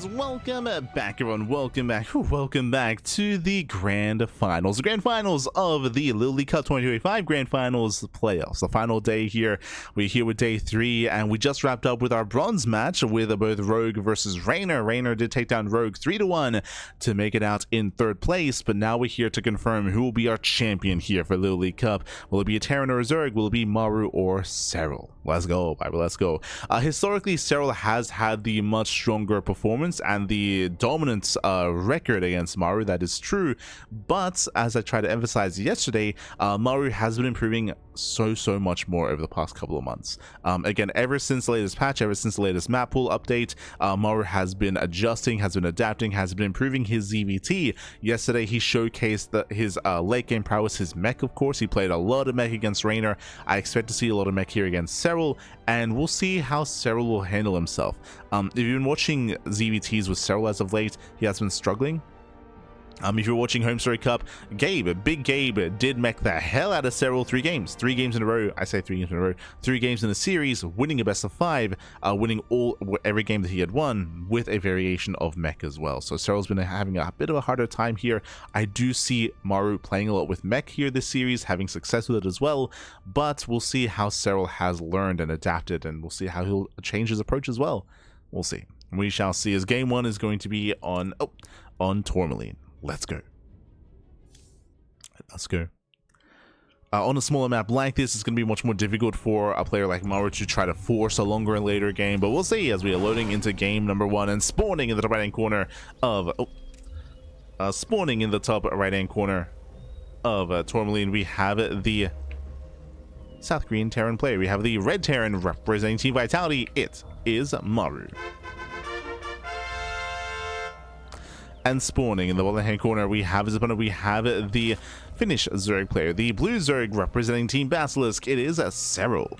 fans, welcome back everyone, welcome back to the grand finals of the LiuLi Cup 2025 grand finals playoffs. The final day here. We're here with day 3, and we just wrapped up with our bronze match with both Rogue versus Raynor. Raynor did take down Rogue 3-1 to make it out in 3rd place, but now we're here to confirm who will be our champion here for LiuLi Cup. Will it be a Terran or a Zerg? Will it be Maru or Serral? Let's go, baby, let's go. Historically, Serral has had the much stronger performance and the dominant record against Maru. That is true, but as I tried to emphasize yesterday, Maru has been improving so much more over the past couple of months. Again, ever since the latest patch, ever since the latest map pool update, Maru has been adjusting, has been adapting, has been improving his ZVT. Yesterday he showcased his late game prowess, his mech. Of course, he played a lot of mech against Raynor. I expect to see a lot of mech here against Serral, and we'll see how Serral will handle himself. If you've been watching ZVTs with Serral as of late, he has been struggling. If you're watching Home Story Cup, Big Gabe did mech the hell out of Serral 3 games. 3 games in a row. I say 3 games in a row. 3 games in the series, winning a best of 5, winning every game that he had won with a variation of mech as well. So Serral's been having a bit of a harder time here. I do see Maru playing a lot with mech here this series, having success with it as well. But we'll see how Serral has learned and adapted, and we'll see how he'll change his approach as well. We'll see. We shall see, as game 1 is going to be on Tourmaline. Let's go. On a smaller map like this, it's going to be much more difficult for a player like Maru to try to force a longer and later game, but we'll see as we are loading into game number 1 and spawning in the top right-hand corner of Tourmaline. We have the South Korean Terran player. We have the Red Terran representing Team Vitality. It is Maru. And spawning in the bottom hand corner, we have his opponent. We have the Finnish Zerg player, the Blue Zerg representing Team Basilisk. It is Serral.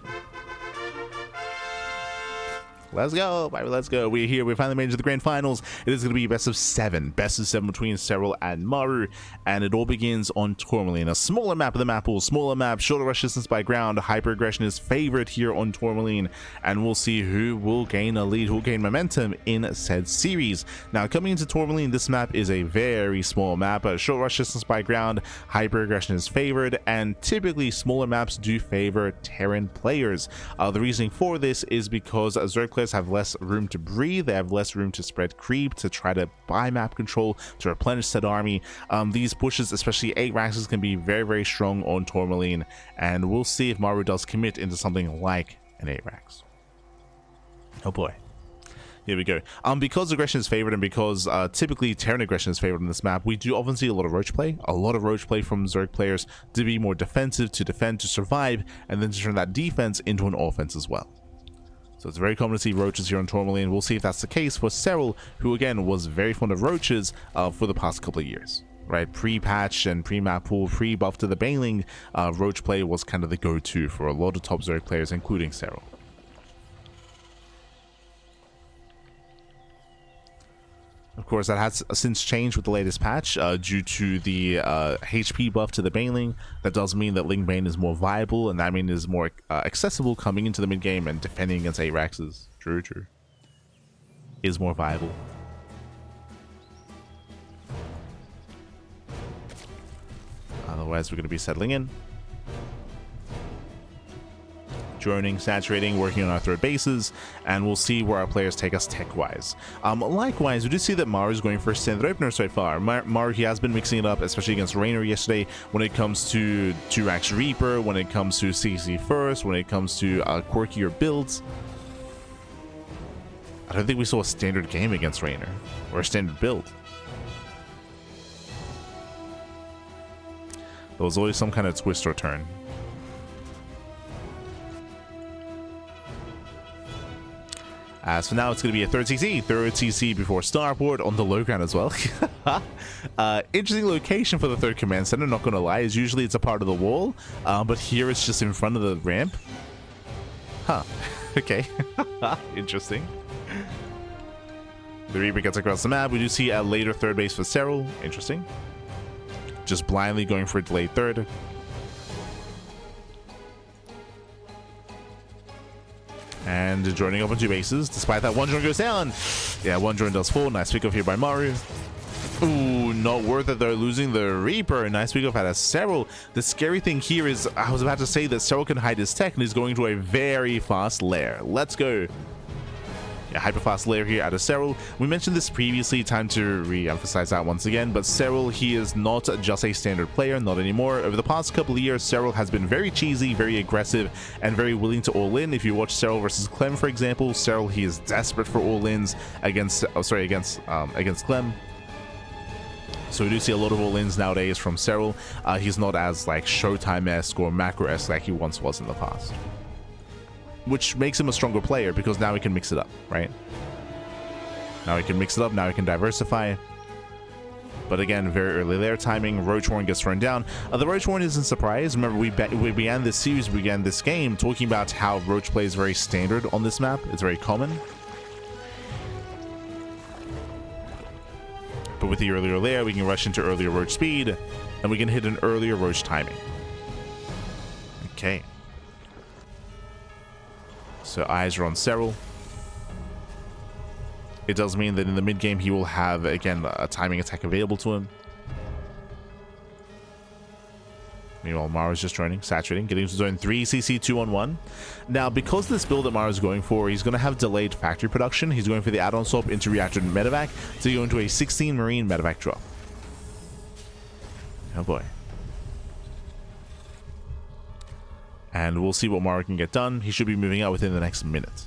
Let's go, baby, let's go. We're here. We finally made it to the grand finals. It is going to be best of 7 between Serral and Maru, and it all begins on Tourmaline, a smaller map of the map pool, smaller map, shorter rush distance by ground. Hyper aggression is favored here on Tourmaline, and we'll see who will gain a lead, who will gain momentum in said series. Now, coming into Tourmaline, this map is a very small map. Short rush distance by ground, hyper aggression is favored, and typically smaller maps do favor Terran players. The reasoning for this is because Zerg players have less room to breathe, they have less room to spread creep, to try to buy map control, to replenish said army. These pushes, especially 8 Raxes, can be very strong on Tourmaline, and we'll see if Maru does commit into something like an 8 Rax. Oh boy. Here we go. Because aggression is favored, and because typically Terran aggression is favored on this map, we do often see a lot of roach play. From Zerg players to be more defensive, to defend, to survive, and then to turn that defense into an offense as well. So it's very common to see roaches here on Tourmaline. We'll see if that's the case for Serral, who again was very fond of roaches for the past couple of years. Right, pre-patch and pre-map pool, pre-buff to the Baneling, roach play was kind of the go-to for a lot of top Zerg players, including Serral. Of course, that has since changed with the latest patch due to the HP buff to the Baneling. That does mean that Ling Bane is more viable, and that means is more accessible coming into the mid game and defending against 8 Raxes. True. Is more viable. Otherwise, we're going to be settling in. Droning, saturating, working on our 3rd bases, and we'll see where our players take us tech-wise. Likewise, we do see that Maru's going for a standard opener so far. Maru, he has been mixing it up, especially against Raynor yesterday, when it comes to 2-Rax Reaper, when it comes to CC first, when it comes to quirkier builds. I don't think we saw a standard game against Raynor, or a standard build. There was always some kind of twist or turn. As for now, it's going to be a 3rd CC before starboard on the low ground as well. Interesting location for the 3rd command center, not going to lie. Usually it's a part of the wall, but here it's just in front of the ramp. Huh. Okay. Interesting. The Reaper gets across the map. We do see a later 3rd base for Serral. Interesting. Just blindly going for a delayed 3rd. And joining up on 2 bases. Despite that, one drone goes down. Yeah, one drone does fall. Nice pick off here by Maru. Ooh, not worth it though, losing the Reaper. Nice pick off out of Serral. The scary thing here is, I was about to say that Serral can hide his tech and he's going to a very fast lair. Let's go. Yeah, hyper fast lair here out of Serral. We mentioned this previously, time to re-emphasize that once again, but Serral, he is not just a standard player, not anymore. Over the past couple of years, Serral has been very cheesy, very aggressive, and very willing to all-in. If you watch Serral versus Clem, for example, Serral, he is desperate for all-ins against Clem. So we do see a lot of all-ins nowadays from Serral. He's not as like Showtime-esque or macro-esque like he once was in the past, which makes him a stronger player because now he can mix it up, right? Now he can mix it up, now he can diversify. But again, very early there timing. Roach Warren gets thrown down. The Roach Warren isn't surprised. Remember, we began this series, we began this game talking about how Roach play is very standard on this map. It's very common. But with the earlier layer, we can rush into earlier Roach speed, and we can hit an earlier Roach timing. Okay. So eyes are on Serral. It does mean that in the mid game he will have, again, a timing attack available to him. Meanwhile, Maru's just joining, saturating, getting to zone 3, CC 2-on-1. Now, because this build that Maru's going for, he's going to have delayed factory production. He's going for the add-on swap into reactor medevac to go into a 16 marine medevac drop. Oh boy. And we'll see what Maru can get done. He should be moving out within the next minute.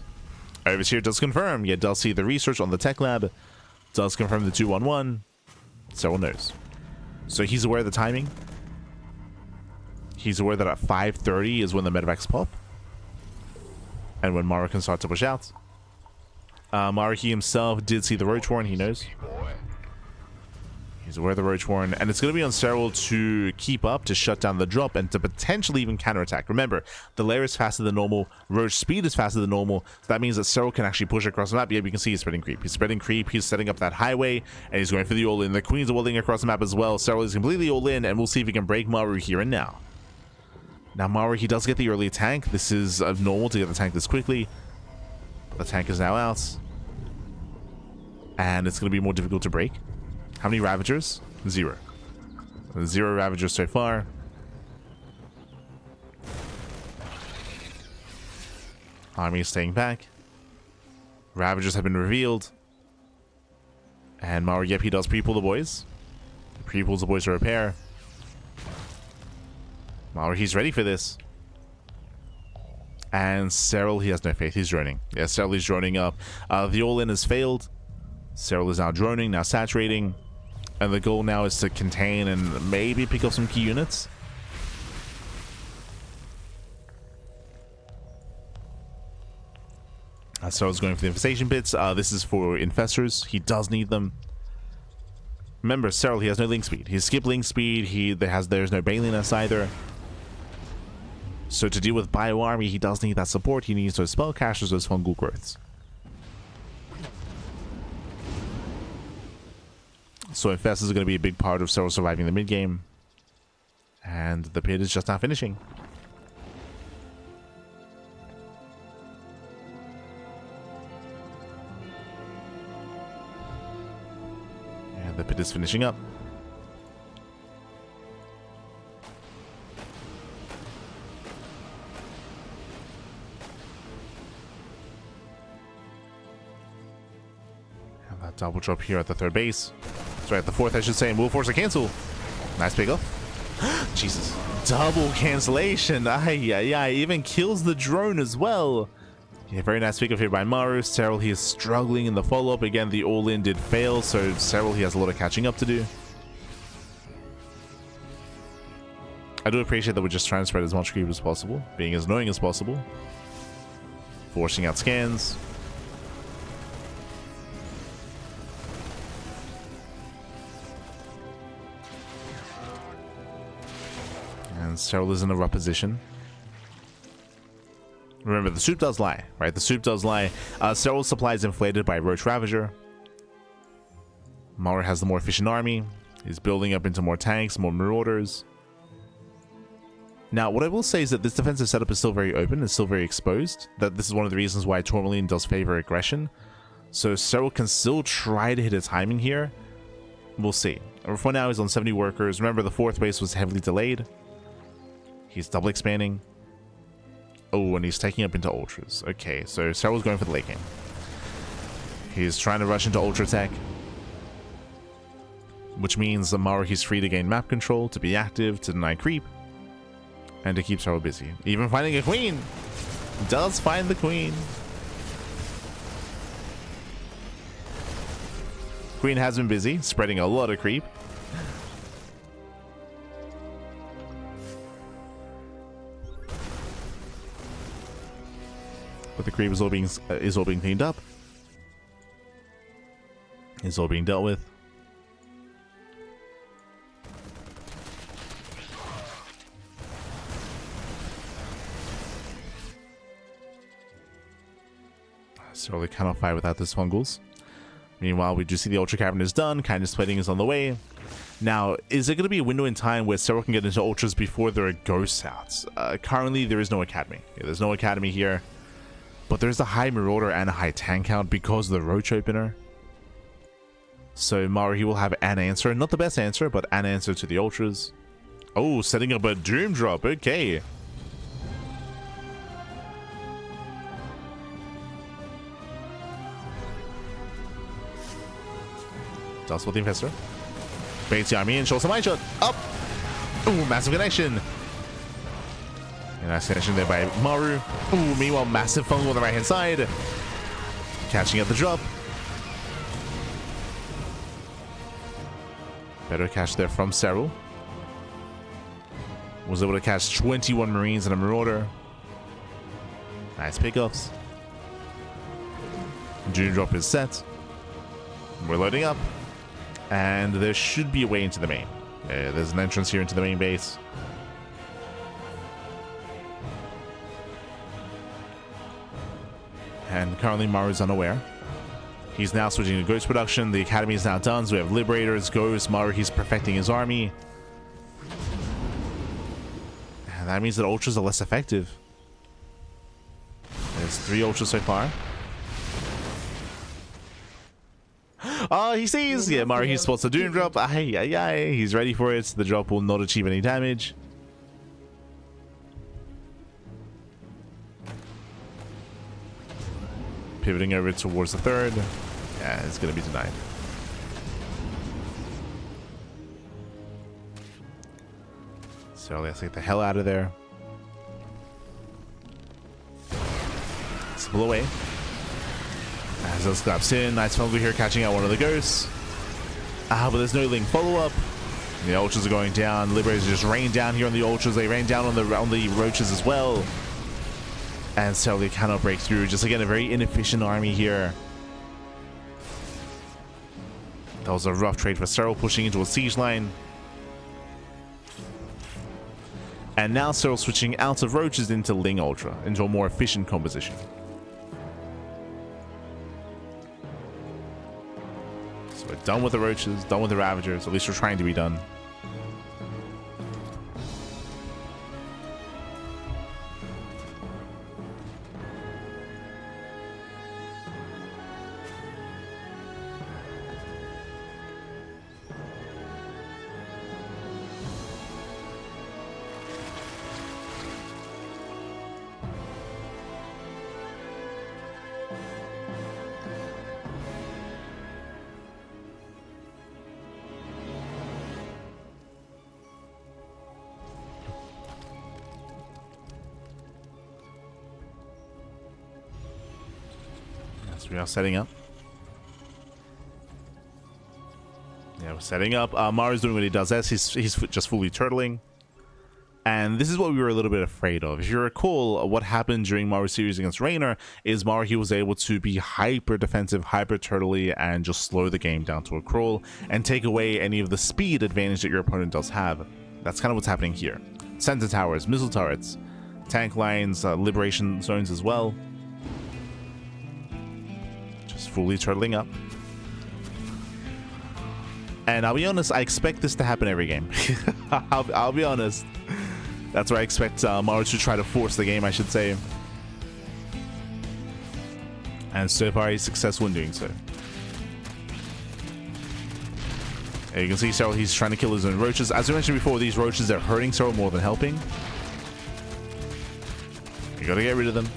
Overseer does confirm. Yeah, does see the research on the tech lab. Does confirm the 2-1-1. Serral knows. So he's aware of the timing. He's aware that at 5:30 is when the medevacs pop. And when Maru can start to push out. Maru, he himself did see the Roach Warren. He knows. He's aware of the Roach Warren, and it's going to be on Serral to keep up, to shut down the drop, and to potentially even counterattack. Remember, the lair is faster than normal, Roach speed is faster than normal, so that means that Serral can actually push across the map. Yeah, we can see he's spreading creep. He's spreading creep, he's setting up that highway, and he's going for the all-in. The Queens are walling across the map as well. Serral is completely all-in, and we'll see if he can break Maru here and now. Now, Maru, he does get the early tank. This is normal to get the tank this quickly. The tank is now out. And it's going to be more difficult to break. How many Ravagers? 0. 0 Ravagers so far. Army is staying back. Ravagers have been revealed. And Maru, yep, he does pre-pull the boys. Pre-pulls the boys to repair. Maru, he's ready for this. And Serral, he has no faith. He's droning. Yeah, Serral is droning up. The all-in has failed. Serral is now droning, now saturating. And the goal now is to contain and maybe pick up some key units. Serral's going for the infestation bits. This is for infestors. He does need them. Remember, Serral, he has no link speed. He skipped link speed. There's no Baliness either. So to deal with Bio Army, he does need that support. He needs those spellcasters, those fungal growths. So infestors are going to be a big part of Serral surviving the mid game. And the pit is just now finishing. And the pit is finishing up. And that double drop here at the third base. Sorry, at the fourth, I should say, and we'll force a cancel. Nice pick up. Jesus. Double cancellation. Yeah, even kills the drone as well. Yeah, very nice pick up here by Maru. Serral, he is struggling in the follow-up. Again, the all-in did fail, so Serral, he has a lot of catching up to do. I do appreciate that we're just trying to spread as much creep as possible, being as annoying as possible. Forcing out scans. And Serral is in a rough position. Remember, the soup does lie, right? The soup does lie. Serral's supply is inflated by Roach Ravager. Maru has the more efficient army. He's building up into more tanks, more marauders. Now, what I will say is that this defensive setup is still very open, it's still very exposed. That this is one of the reasons why Tourmaline does favor aggression. So Serral can still try to hit a timing here. We'll see. For now, he's on 70 workers. Remember, the 4th base was heavily delayed. He's double expanding. Oh, and he's taking up into ultras. Okay, so Serral's going for the late game. He's trying to rush into ultra attack, which means the Maru, he's free to gain map control, to be active, to deny creep, and to keep Serral busy. Even finding a queen. Does find the queen. Queen has been busy, spreading a lot of creep. But the creep is all being cleaned up. Is all being dealt with. So they cannot fight without the fungals. Meanwhile, we do see the Ultra Cavern is done. Kindness splitting is on the way. Now, is there going to be a window in time where Serral can get into Ultras before there are ghosts out? Currently, there is no Academy. Yeah, there's no Academy here. But there's a high Marauder and a high tank count because of the Roach Opener. So Maru, he will have an answer. Not the best answer, but an answer to the Ultras. Oh, setting up a Doom Drop. Okay. Dust with the Infestor. Baits the army and shows some eye shot. Up! Ooh, massive connection. A nice connection there by Maru. Ooh, meanwhile, massive fungal on the right hand side. Catching at the drop. Better catch there from Serral. Was able to catch 21 Marines and a Marauder. Nice pickups. Doom Drop is set. We're loading up. And there should be a way into the main. There's an entrance here into the main base. And currently Maru's unaware. He's now switching to Ghost production. The Academy is now done, so we have Liberators, Ghosts, Maru, he's perfecting his army. And that means that Ultras are less effective. There's 3 Ultras so far. Oh, he sees! Yeah, Maru, he spots the Doom Drop. He's ready for it. The drop will not achieve any damage. Pivoting over towards the 3rd. Yeah, it's going to be denied. So let's get the hell out of there. Pull away. As those claps in, nice fungal here catching out one of the ghosts. But there's no link follow-up. The Ultras are going down. Liberators just rain down here on the Ultras. They rain down on the Roaches as well. And so they cannot break through. Just again, a very inefficient army here. That was a rough trade for Serral, pushing into a siege line. And now Serral switching out of Roaches into Ling Ultra, into a more efficient composition. So we're done with the Roaches, done with the Ravagers. At least we're trying to be done. We are setting up. Yeah, we're setting up. Maru's doing what he does best. He's just fully turtling. And this is what we were a little bit afraid of. If you recall, what happened during Maru's series against Raynor is Maru, he was able to be hyper defensive, hyper turtly, and just slow the game down to a crawl and take away any of the speed advantage that your opponent does have. That's kind of what's happening here. Center towers, missile turrets, tank lines, liberation zones as well. Fully turtling up. And I'll be honest, I expect this to happen every game. I'll be honest. That's where I expect Maru to try to force the game, I should say. And so far, he's successful in doing so. And you can see Serral, he's trying to kill his own roaches. As I mentioned before, these roaches are hurting Serral more than helping. You gotta get rid of them.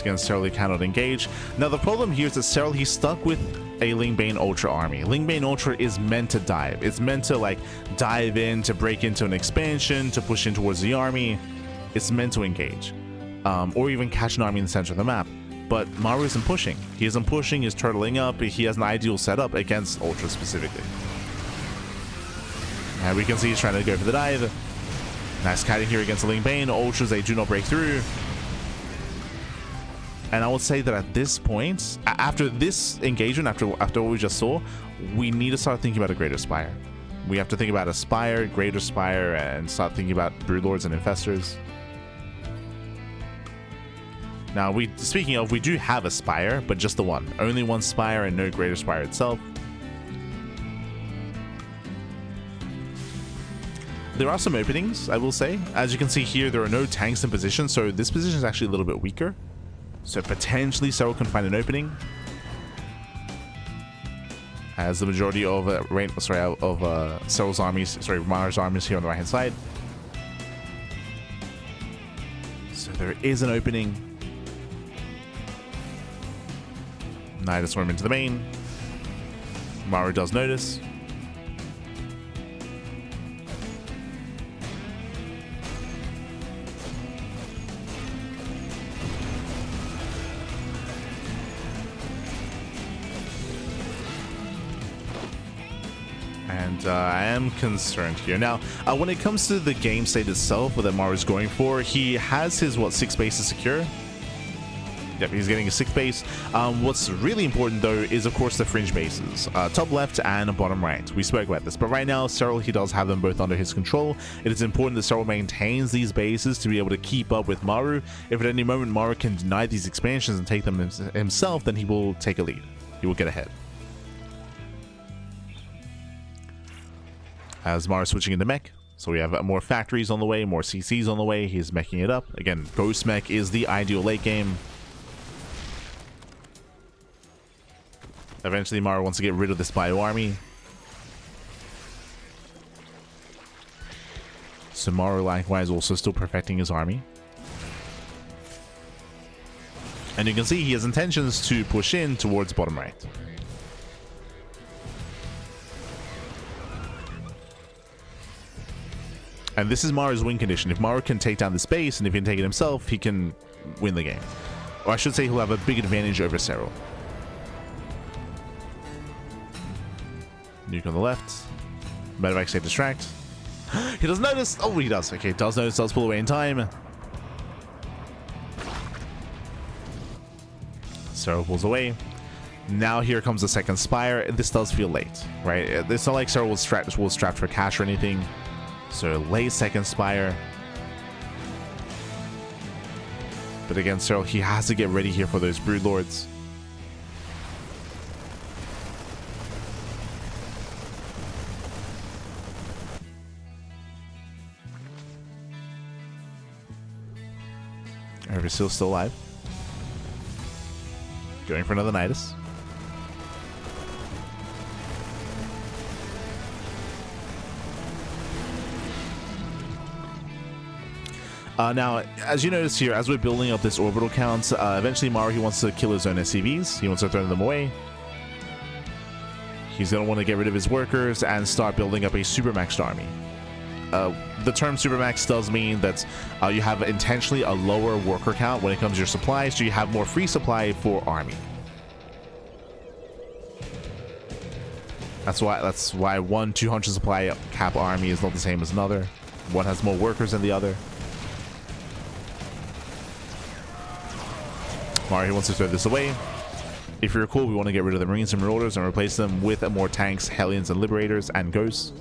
Against Serral, he cannot engage. Now the problem here is that Serral, he's stuck with a Lingbane Ultra army. Lingbane Ultra is meant to dive. It's meant to like dive in, to break into an expansion, to push in towards the army. It's meant to engage, or even catch an army in the center of the map. But Maru isn't pushing. He isn't pushing. He's turtling up. He has an ideal setup against Ultra specifically. And we can see he's trying to go for the dive. Nice kiting here against the Lingbane. Ultras, they do not break through. And I would say that at this point, after this engagement, after what we just saw, we need to start thinking about a Greater Spire. We have to think about a Spire, Greater Spire, and start thinking about Broodlords and Infestors. Now, speaking of, we do have a Spire, but just the one. Only one Spire and no Greater Spire itself. There are some openings, I will say. As you can see here, there are no tanks in position, so this position is actually a little bit weaker. So potentially Serral can find an opening, as the majority of Serral's armies, Maru's armies here on the right hand side. So there is an opening. Nidus swarm into the main. Maru does notice. I am concerned here. Now, when it comes to the game state itself, that Maru's going for, he has his, 6 bases secure? Yep, he's getting a 6th base. What's really important, though, is, of course, the fringe bases. Top left and bottom right. We spoke about this. But right now, Serral, he does have them both under his control. It is important that Serral maintains these bases to be able to keep up with Maru. If at any moment Maru can deny these expansions and take them himself, then he will take a lead. He will get ahead. As Maru switching into mech, so we have more factories on the way, more CCs on the way. He's meching it up. Again, Ghost Mech is the ideal late game. Eventually, Maru wants to get rid of this bio army. So Maru, likewise, also still perfecting his army. And you can see he has intentions to push in towards bottom right. And this is Maru's win condition. If Maru can take down the space, and if he can take it himself, he can win the game. Or I should say he'll have a big advantage over Serral. Nuke on the left. Medevac save distract. He doesn't notice. Oh, he does. Okay, does notice, does pull away in time. Serral pulls away. Now here comes the second Spire. This does feel late, right? It's not like Serral was strapped for cash or anything. So late second Spire. But again, Serral, he has to get ready here for those Broodlords. Everseal's still alive. Going for another Nidus. Now, as you notice here, as we're building up this orbital count, eventually Maru, he wants to kill his own SCVs. He wants to throw them away. He's going to want to get rid of his workers and start building up a supermaxed army. The term supermax does mean that you have intentionally a lower worker count when it comes to your supplies, so you have more free supply for army. That's why one 200 supply cap army is not the same as another. One has more workers than the other. Maru wants to throw this away. If you recall, we want to get rid of the Marines and Marauders and replace them with more tanks, Hellions and Liberators, and Ghosts.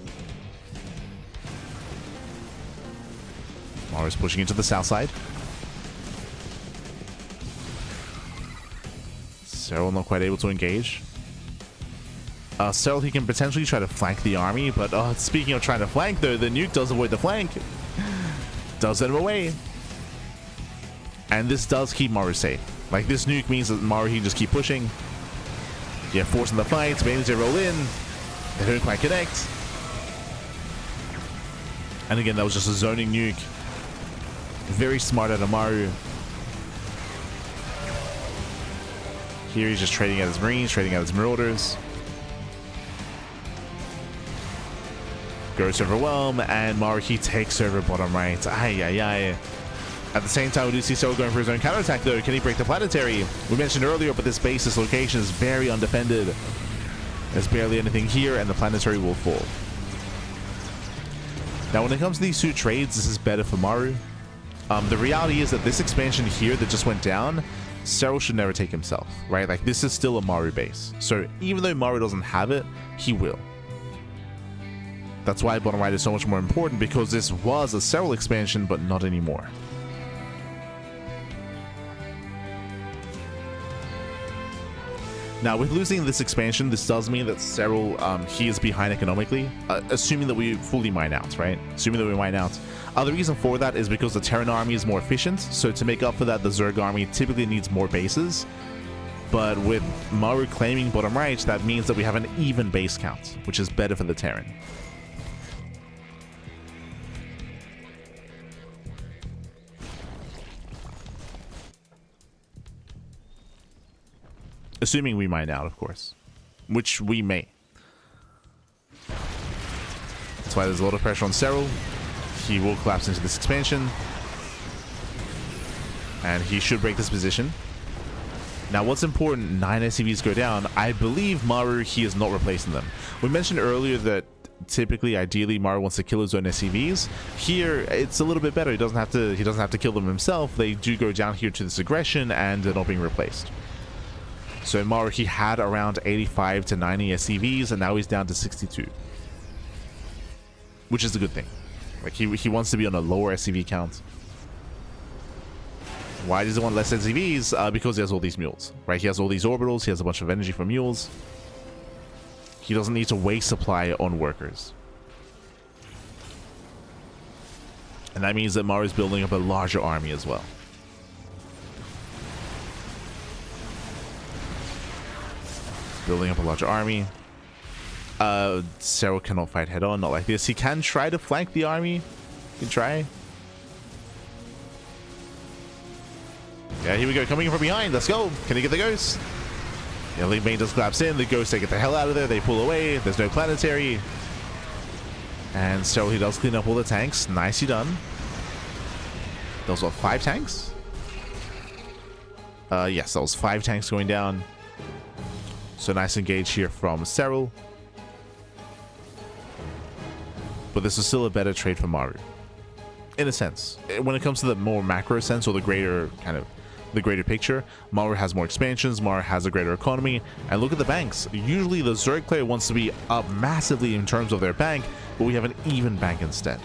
Maru's pushing into the south side. Serral not quite able to engage. Serral, he can potentially try to flank the army, but speaking of trying to flank, though, the nuke does avoid the flank. Does send him away. And this does keep Maru safe. Like, this nuke means that Maru, he just keep pushing. Yeah, forcing the fight. Maybe they roll in. They don't quite connect. And again, that was just a zoning nuke. Very smart out of Maru. Here he's just trading out his Marines, trading out his Marauders. Goes to overwhelm, and Maru, he takes over bottom right. Ay, ay, ay. At the same time, we do see Serral going for his own counterattack, though. Can he break the planetary? We mentioned earlier, but this base, this location is very undefended. There's barely anything here, and the planetary will fall. Now, when it comes to these two trades, this is better for Maru. The reality is that this expansion here that just went down, Serral should never take himself, right? Like, this is still a Maru base. So even though Maru doesn't have it, he will. That's why bottom right is so much more important, because this was a Serral expansion, but not anymore. Now, with losing this expansion, this does mean that Serral, he is behind economically, assuming that we fully mine out, right? Assuming that we mine out. The reason for that is because the Terran army is more efficient, so to make up for that, the Zerg army typically needs more bases. But with Maru claiming bottom right, that means that we have an even base count, which is better for the Terran. Assuming we mine out, of course. Which we may. That's why there's a lot of pressure on Serral. He will collapse into this expansion. And he should break this position. Now, what's important, 9 SCVs go down. I believe Maru, he is not replacing them. We mentioned earlier that typically, ideally, Maru wants to kill his own SCVs. Here, it's a little bit better. He doesn't have to kill them himself. They do go down here to this aggression, and they're not being replaced. So Maru, he had around 85 to 90 SCVs, and now he's down to 62. Which is a good thing. Like, he wants to be on a lower SCV count. Why does he want less SCVs? Because he has all these mules, right? He has all these orbitals, he has a bunch of energy for mules. He doesn't need to waste supply on workers. And that means that Maru is building up a larger army as well. Building up a larger army. Serral cannot fight head on, not like this. He can try to flank the army. He can try. Yeah, here we go. Coming in from behind. Let's go. Can he get the ghost? Yeah, lead main does collapse in. The ghosts, they get the hell out of there. They pull away. There's no planetary. And Serral, he does clean up all the tanks. Nicely done. Those were 5 tanks? Yes, that was 5 tanks going down. So nice engage here from Serral. But this is still a better trade for Maru. In a sense. When it comes to the more macro sense, or the greater picture, Maru has more expansions, Maru has a greater economy, and look at the banks. Usually the Zerg player wants to be up massively in terms of their bank, but we have an even bank instead.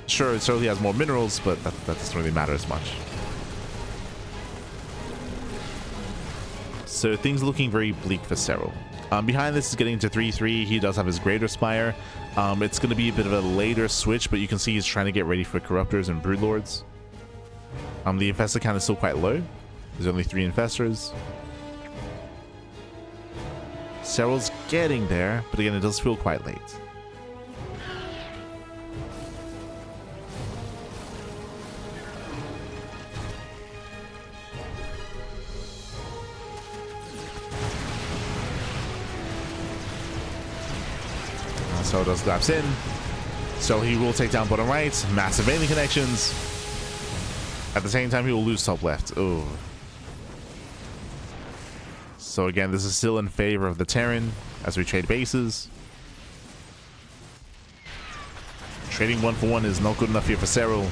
Sure, it certainly has more minerals, but that doesn't really matter as much. So things looking very bleak for Serral. Behind this is getting to 3-3. He does have his Greater Spire. It's going to be a bit of a later switch, but you can see he's trying to get ready for Corruptors and Broodlords. The Infestor count is still quite low. There's only 3 Infestors. Serral's getting there, but again, it does feel quite late. So does collapse in. So he will take down bottom right. Massive mailing connections. At the same time, he will lose top left. Oh. So again, this is still in favor of the Terran as we trade bases. Trading 1-for-1 is not good enough here for Serral,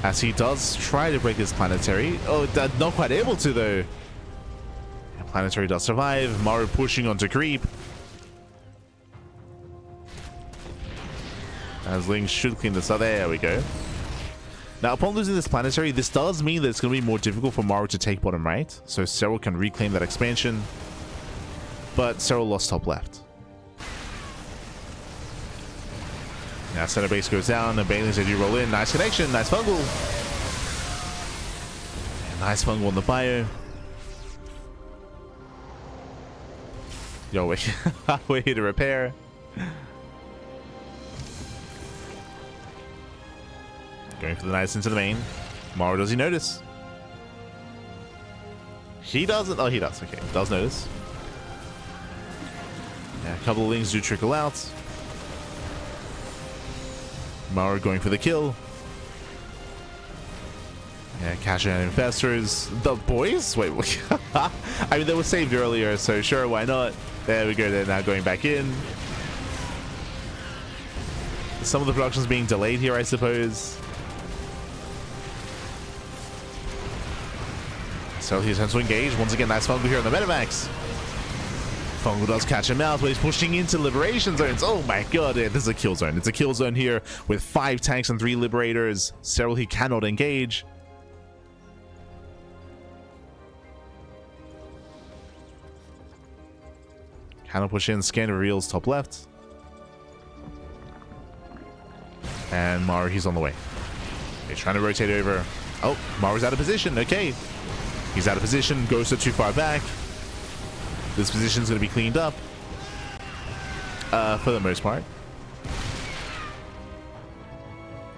as he does try to break his planetary. Oh, not quite able to though. Planetary does survive. Maru pushing onto creep. As Ling should clean this up. There we go. Now, upon losing this planetary, this does mean that it's going to be more difficult for Maru to take bottom right. So Serral can reclaim that expansion. But Serral lost top left. Now center base goes down, and Banelings, they do roll in. Nice connection, nice fungal. And nice fungal on the bio. Yo, wait. We're here to repair. Going for the nice into the main. Maru, does he notice? He doesn't. Oh, he does. Okay, does notice. Yeah, a couple of Lings do trickle out. Maru going for the kill. Yeah, cashing out infestors. The boys? Wait, I mean, they were saved earlier, so sure, why not? There we go. They're now going back in. Some of the production's being delayed here, I suppose. So he attempts to engage. Once again, nice Fungal here on the Metamax. Fungal does catch him out, but he's pushing into liberation zones. Oh my god, yeah, this is a kill zone. It's a kill zone here with 5 tanks and 3 liberators. Serral, he cannot engage. Cannot push in. Scan reveals top left. And Maru, he's on the way. He's trying to rotate over. Oh, Maru's out of position. Okay. He's out of position. Goes to too far back. This position's going to be cleaned up. For the most part.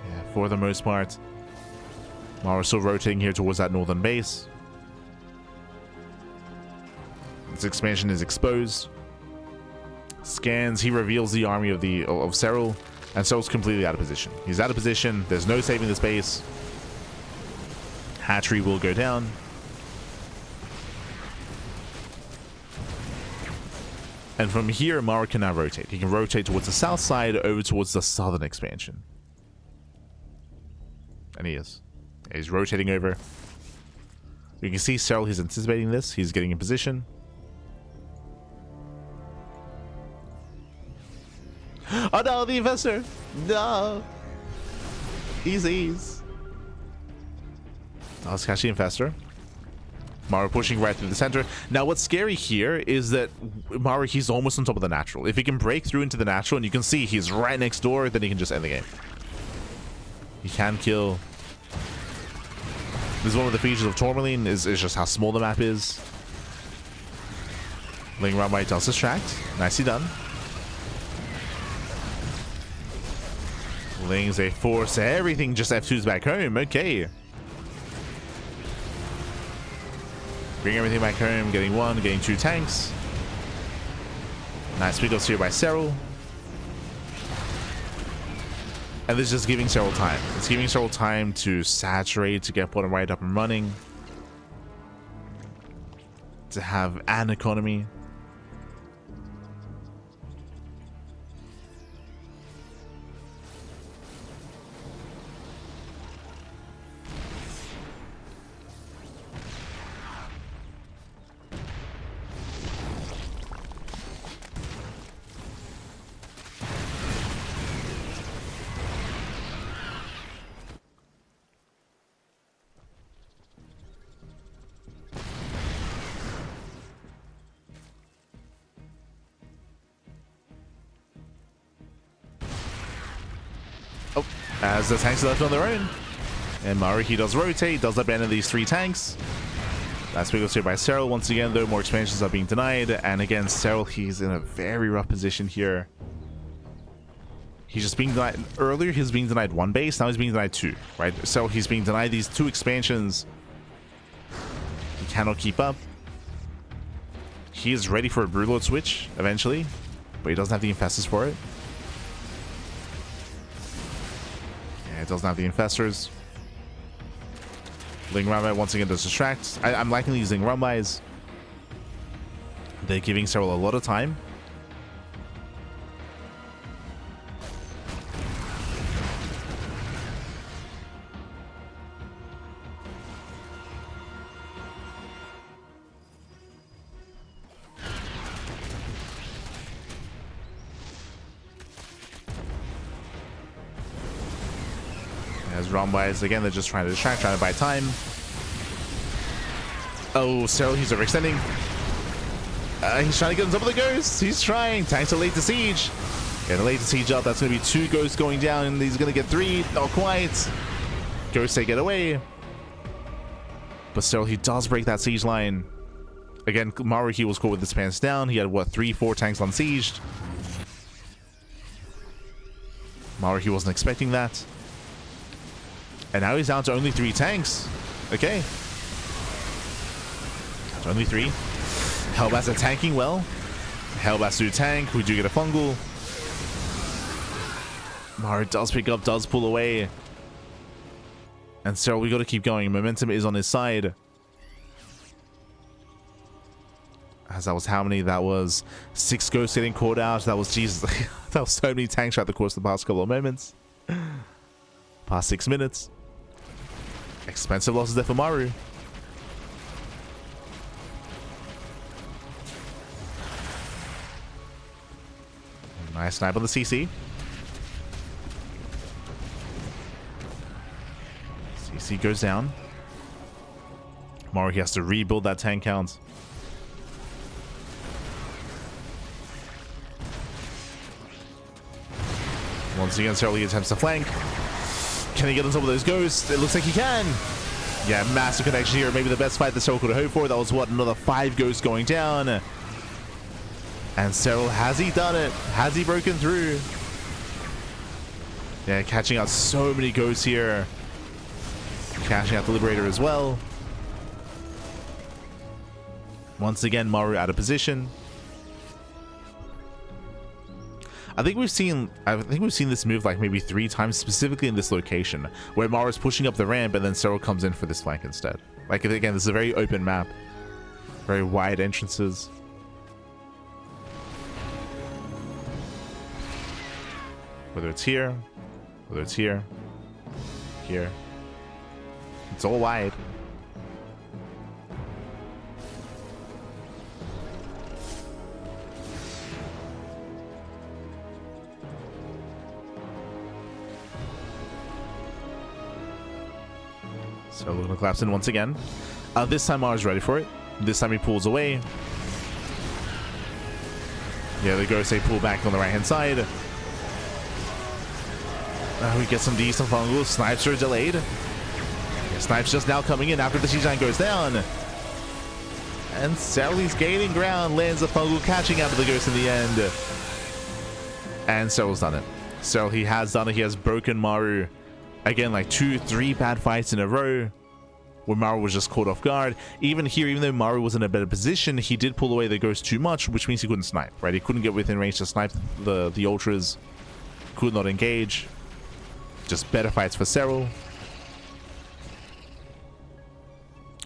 Yeah, for the most part. Maru's still rotating here towards that northern base. This expansion is exposed. Scans. He reveals the army of Serral. And Serral's completely out of position. He's out of position. There's no saving this base. Hatchery will go down. And from here, Maru can now rotate. He can rotate towards the south side, over towards the southern expansion. And he is. Yeah, he's rotating over. You can see Serral, he's anticipating this. He's getting in position. Oh no, the investor! No! Easy. Let's catch the investor. Maru pushing right through the center. Now, what's scary here is that Maru, he's almost on top of the natural. If he can break through into the natural, and you can see he's right next door, then he can just end the game. He can kill. This is one of the features of Tourmaline, is just how small the map is. Ling Rambai does distract. Nicely done. Ling's a force. Everything just F2's back home. Okay. Bring everything back home. Getting 1, getting 2 tanks. Nice wiggles here by Serral. And this is just giving Serral time. It's giving Serral time to saturate, to get bottom right up and running. To have an economy. Oh, as the tanks are left on their own. And Maru, he does rotate, does abandon these 3 tanks. That's goes here by Serral. Once again, though, more expansions are being denied. And again, Serral, he's in a very rough position here. He's just being denied. Earlier, he was being denied 1 base. Now he's being denied 2, right? So he's being denied these 2 expansions. He cannot keep up. He is ready for a Broodlord switch eventually, but he doesn't have the infestors for it. It doesn't have the infestors. Ling Rambai once again does distract. I'm liking these Ling Rambais. They're giving Serral a lot of time. As Romwise, again, they're just trying to distract, trying to buy time. Oh, Serral, he's overextending. He's trying to get on top of the ghosts. He's trying. Tanks are late to siege. Getting late to siege up. That's going to be 2 ghosts going down. And he's going to get 3. Not quite. Ghosts take it away. But still, he does break that siege line. Again, Maru, he was caught with his pants down. He had, what, 3-4 tanks unsieged. Maru, he wasn't expecting that. And now he's down to only 3 tanks. Okay. Only 3. Hellbats are tanking well. Hellbats do tank. We do get a fungal. Maru does pick up, does pull away. And so we got to keep going. Momentum is on his side. As that was how many? That was 6 ghosts getting caught out. That was, Jesus. That was so many tanks throughout the course of the past couple of moments. Past 6 minutes. Expensive losses there for Maru. Nice snipe on the CC. CC goes down. Maru, he has to rebuild that tank count. Once again, Serral attempts to flank. Can he get on top of those ghosts? It looks like he can. Yeah, massive connection here. Maybe the best fight that Serral could have hoped for. That was, what, another 5 ghosts going down. And Serral, has he done it? Has he broken through? Yeah, catching out so many ghosts here. Catching out the Liberator as well. Once again, Maru out of position. I think we've seen this move like maybe 3 times, specifically in this location, where Maru's pushing up the ramp and then Serral comes in for this flank instead. Like, again, this is a very open map. Very wide entrances. Whether it's here, whether it's here, here. It's all wide. So we're gonna collapse in once again. This time Maru's ready for it. This time he pulls away. Yeah, the ghosts, they pull back on the right hand side. We get some decent fungals. Snipes are delayed. Yeah, Snipes just now coming in after the siege line goes down. And Serral's gaining ground, lands a fungal, catching out of the ghost in the end. And Serral's done it. Serral, he has done it. He has broken Maru. Again, like 2-3 bad fights in a row where Maru was just caught off guard. Even here, even though Maru was in a better position, he did pull away the ghost too much, which means he couldn't snipe, right? He couldn't get within range to snipe the ultras. Could not engage. Just better fights for Serral.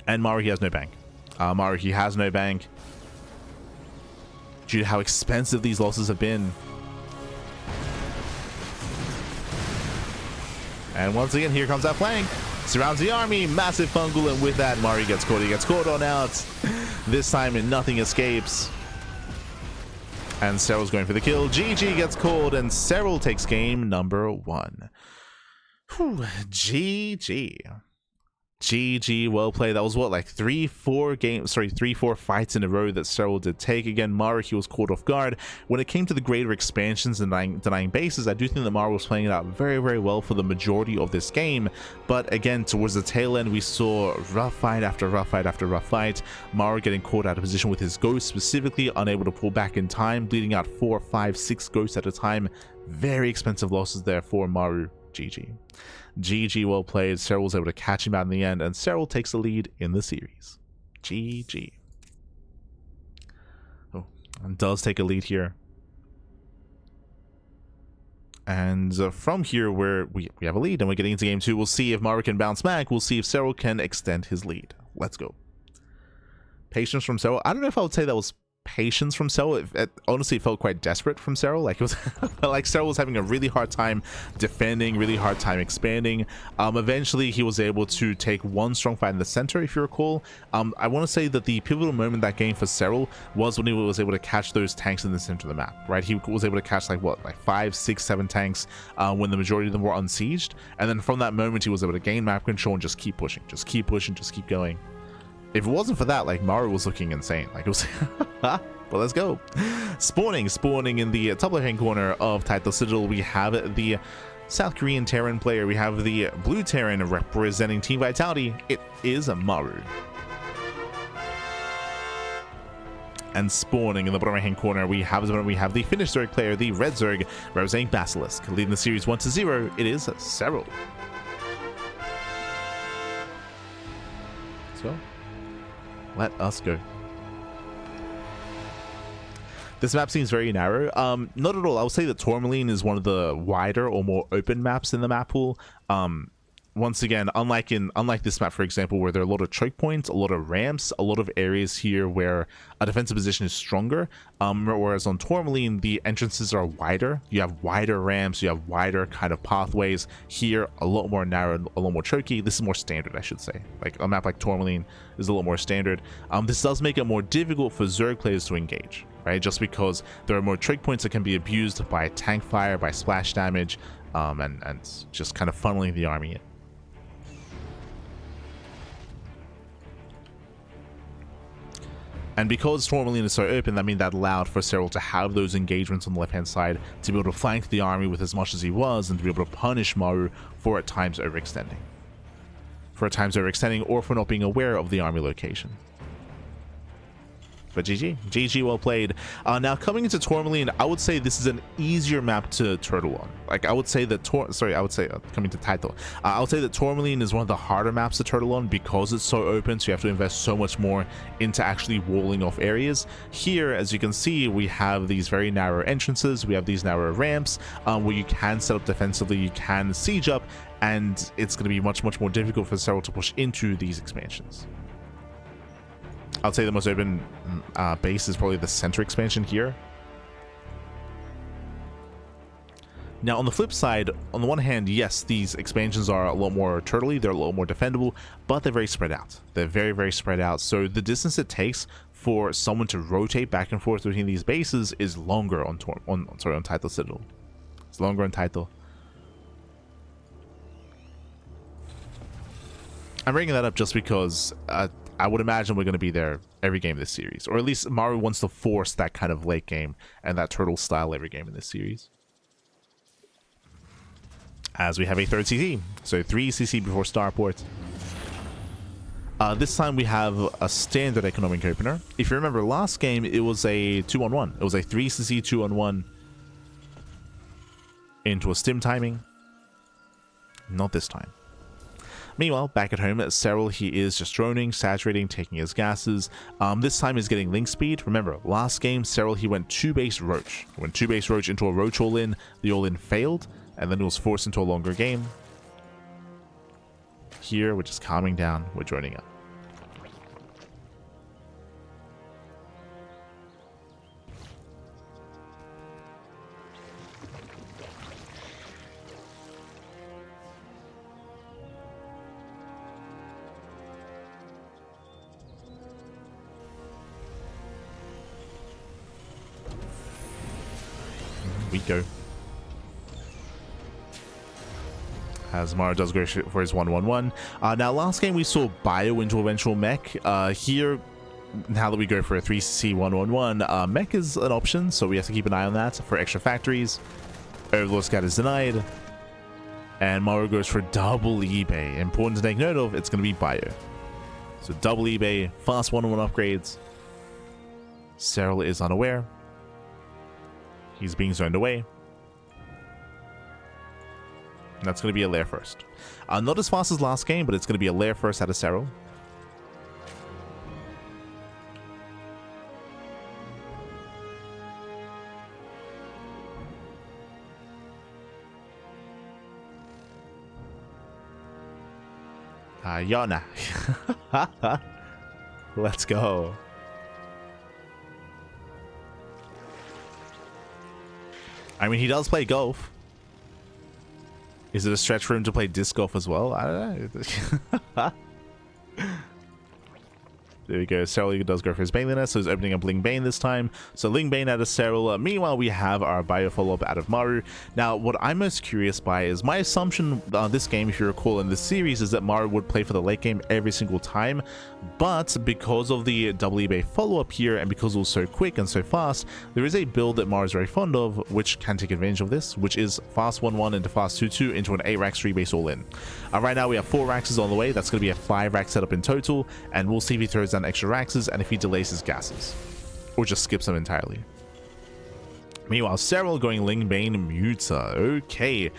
And Maru, he has no bank. Maru, he has no bank. Due to how expensive these losses have been. And once again, here comes that flank. Surrounds the army. Massive fungal. And with that, Maru gets caught. He gets caught on out. This time, nothing escapes. And Serral's going for the kill. GG gets called. And Serral takes game number 1. Whew, GG. GG, well played. That was what, like 3-4 fights in a row that Serral did take. Again, Maru, he was caught off guard. When it came to the greater expansions and denying bases, I do think that Maru was playing it out very, very well for the majority of this game. But again, towards the tail end, we saw rough fight after rough fight after rough fight. Maru getting caught out of position with his ghost, specifically unable to pull back in time, bleeding out 4, 5, 6 ghosts at a time. Very expensive losses there for Maru. GG. GG, well played. Serral was able to catch him out in the end, and Serral takes the lead in the series. GG. Oh, and does take a lead here. And from here, we have a lead, and we're getting into game 2. We'll see if Maru can bounce back. We'll see if Serral can extend his lead. Let's go. Patience from Serral. I don't know if I would say that was patience from Serral. Honestly, it felt quite desperate from Serral. Like, it was like Serral was having a really hard time defending, really hard time expanding. Eventually, he was able to take one strong fight in the center, if you recall. I want to say that the pivotal moment that game for Serral was when he was able to catch those tanks in the center of the map, right? He was able to catch like 5, 6, 7 tanks when the majority of them were unsieged. And then from that moment, he was able to gain map control and just keep pushing, just keep going. If it wasn't for that, like, Maru was looking insane. Like, it was but let's go. Spawning in the top left hand corner of Title Sigil, we have the South Korean Terran player. We have the blue Terran representing Team Vitality. It is Maru. And spawning in the bottom right hand corner, we have the Finnish Zerg player, the red Zerg, representing Basilisk. Leading the series 1-0, it is Serral. So let us go. This map seems very narrow. Not at all. I would say that Tourmaline is one of the wider or more open maps in the map pool. Once again, unlike this map, for example, where there are a lot of choke points, a lot of ramps, a lot of areas here where a defensive position is stronger, whereas on Tourmaline, the entrances are wider. You have wider ramps, you have wider kind of pathways. Here, a lot more narrow, a lot more choky. This is more standard, I should say. Like, a map like Tourmaline is a lot more standard. This does make it more difficult for Zerg players to engage, right? Just because there are more choke points that can be abused by tank fire, by splash damage, and just kind of funneling the army in. And because Tourmaline is so open, that means that allowed for Serral to have those engagements on the left-hand side, to be able to flank the army with as much as he was, and to be able to punish Maru for at times overextending. Or for not being aware of the army location. But GG well played. Now coming into Tourmaline, I would say this is an easier map to turtle on. Like, I would say that coming to title, I would say that Tourmaline is one of the harder maps to turtle on because it's so open, so you have to invest so much more into actually walling off areas. Here, as you can see, we have these very narrow entrances, we have these narrow ramps, where you can set up defensively, you can siege up, and it's going to be much more difficult for Serral to push into these expansions. I'd say the most open base is probably the center expansion here. Now, on the flip side, on the one hand, yes, these expansions are a lot more turtley, they're a lot more defendable, but they're very spread out. They're very spread out. So the distance it takes for someone to rotate back and forth between these bases is longer on Title Citadel. It's longer on Title. I'm bringing that up just because I would imagine we're going to be there every game of this series. Or at least Maru wants to force that kind of late game and that turtle style every game in this series. As we have a third CC. So 3 CC before starport. This time we have a standard economic opener. If you remember last game, it was a 2-on-1. It was a 3 CC 2-on-1 into a stim timing. Not this time. Meanwhile, back at home, Serral, he is just droning, saturating, taking his gases. This time he's getting link speed. Remember, last game, Serral, he went 2-base Roach. He went 2-base Roach into a Roach all-in. The all-in failed, and then he was forced into a longer game. Here, we're just calming down. We're droning up. We go. As Maru does go for his 1-1-1. Now, last game we saw Bio into eventual mech. Here, now that we go for a 3CC 1-1-1, mech is an option, so we have to keep an eye on that for extra factories. Overlord Scout is denied. And Maru goes for double eBay. Important to take note of, it's going to be Bio. So double eBay, fast 1-on-1 upgrades. Serral is unaware. He's being zoned away. And that's going to be a lair first. Not as fast as last game, but it's going to be a lair first out of Serral. Yana. Let's go. I mean, he does play golf. Is it a stretch for him to play disc golf as well? I don't know. There we go. Serral does go for his Baneliness, so he's opening up Ling Bane this time. So Ling Bane out of Serral. Meanwhile, we have our bio follow-up out of Maru. Now, what I'm most curious by is my assumption on this game, if you recall in the series, is that Maru would play for the late game every single time. But because of the double eBay follow-up here, and because it was so quick and so fast, there is a build that Maru is very fond of, which can take advantage of this, which is fast 1-1 into fast 2-2 into an 8-rack 3-base all-in. Right now, we have 4 racks on the way. That's going to be a 5-rack setup in total, and we'll see if he throws down extra raxes and if he delays his gases or just skips them entirely. Meanwhile, Serral going Ling Bane Muta. Okay,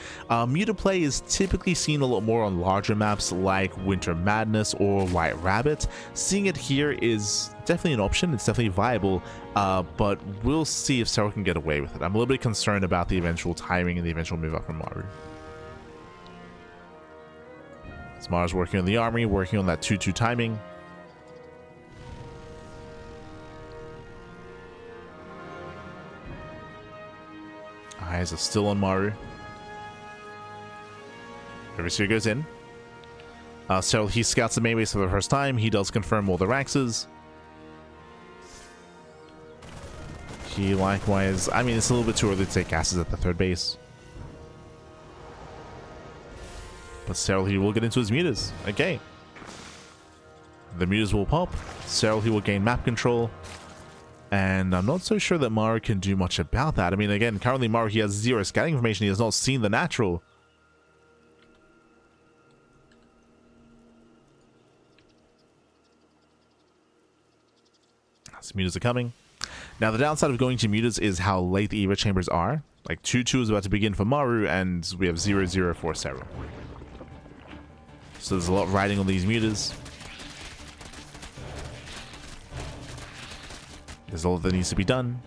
Muta play is typically seen a lot more on larger maps like Winter Madness or White Rabbit. Seeing it here is definitely an option. It's definitely viable, but we'll see if Serral can get away with it. I'm a little bit concerned about the eventual timing and the eventual move up from Maru. Maru's working on the armory, working on that 2-2 timing. Eyes are still on Maru. Overseer goes in. So he scouts the main base for the first time. He does confirm all the Raxes. He likewise... I mean, it's a little bit too early to take gases at the third base. But Serral, he will get into his mutas. Okay. The mutas will pop. Serral, he will gain map control. And I'm not so sure that Maru can do much about that. I mean, again, currently Maru, he has 0 scouting information. He has not seen the natural. So mutas are coming. Now, the downside of going to mutas is how late the Eva chambers are. Like, 2-2 is about to begin for Maru, and we have 0-0 for Serral. So there's a lot riding on these mutas. There's a lot that needs to be done.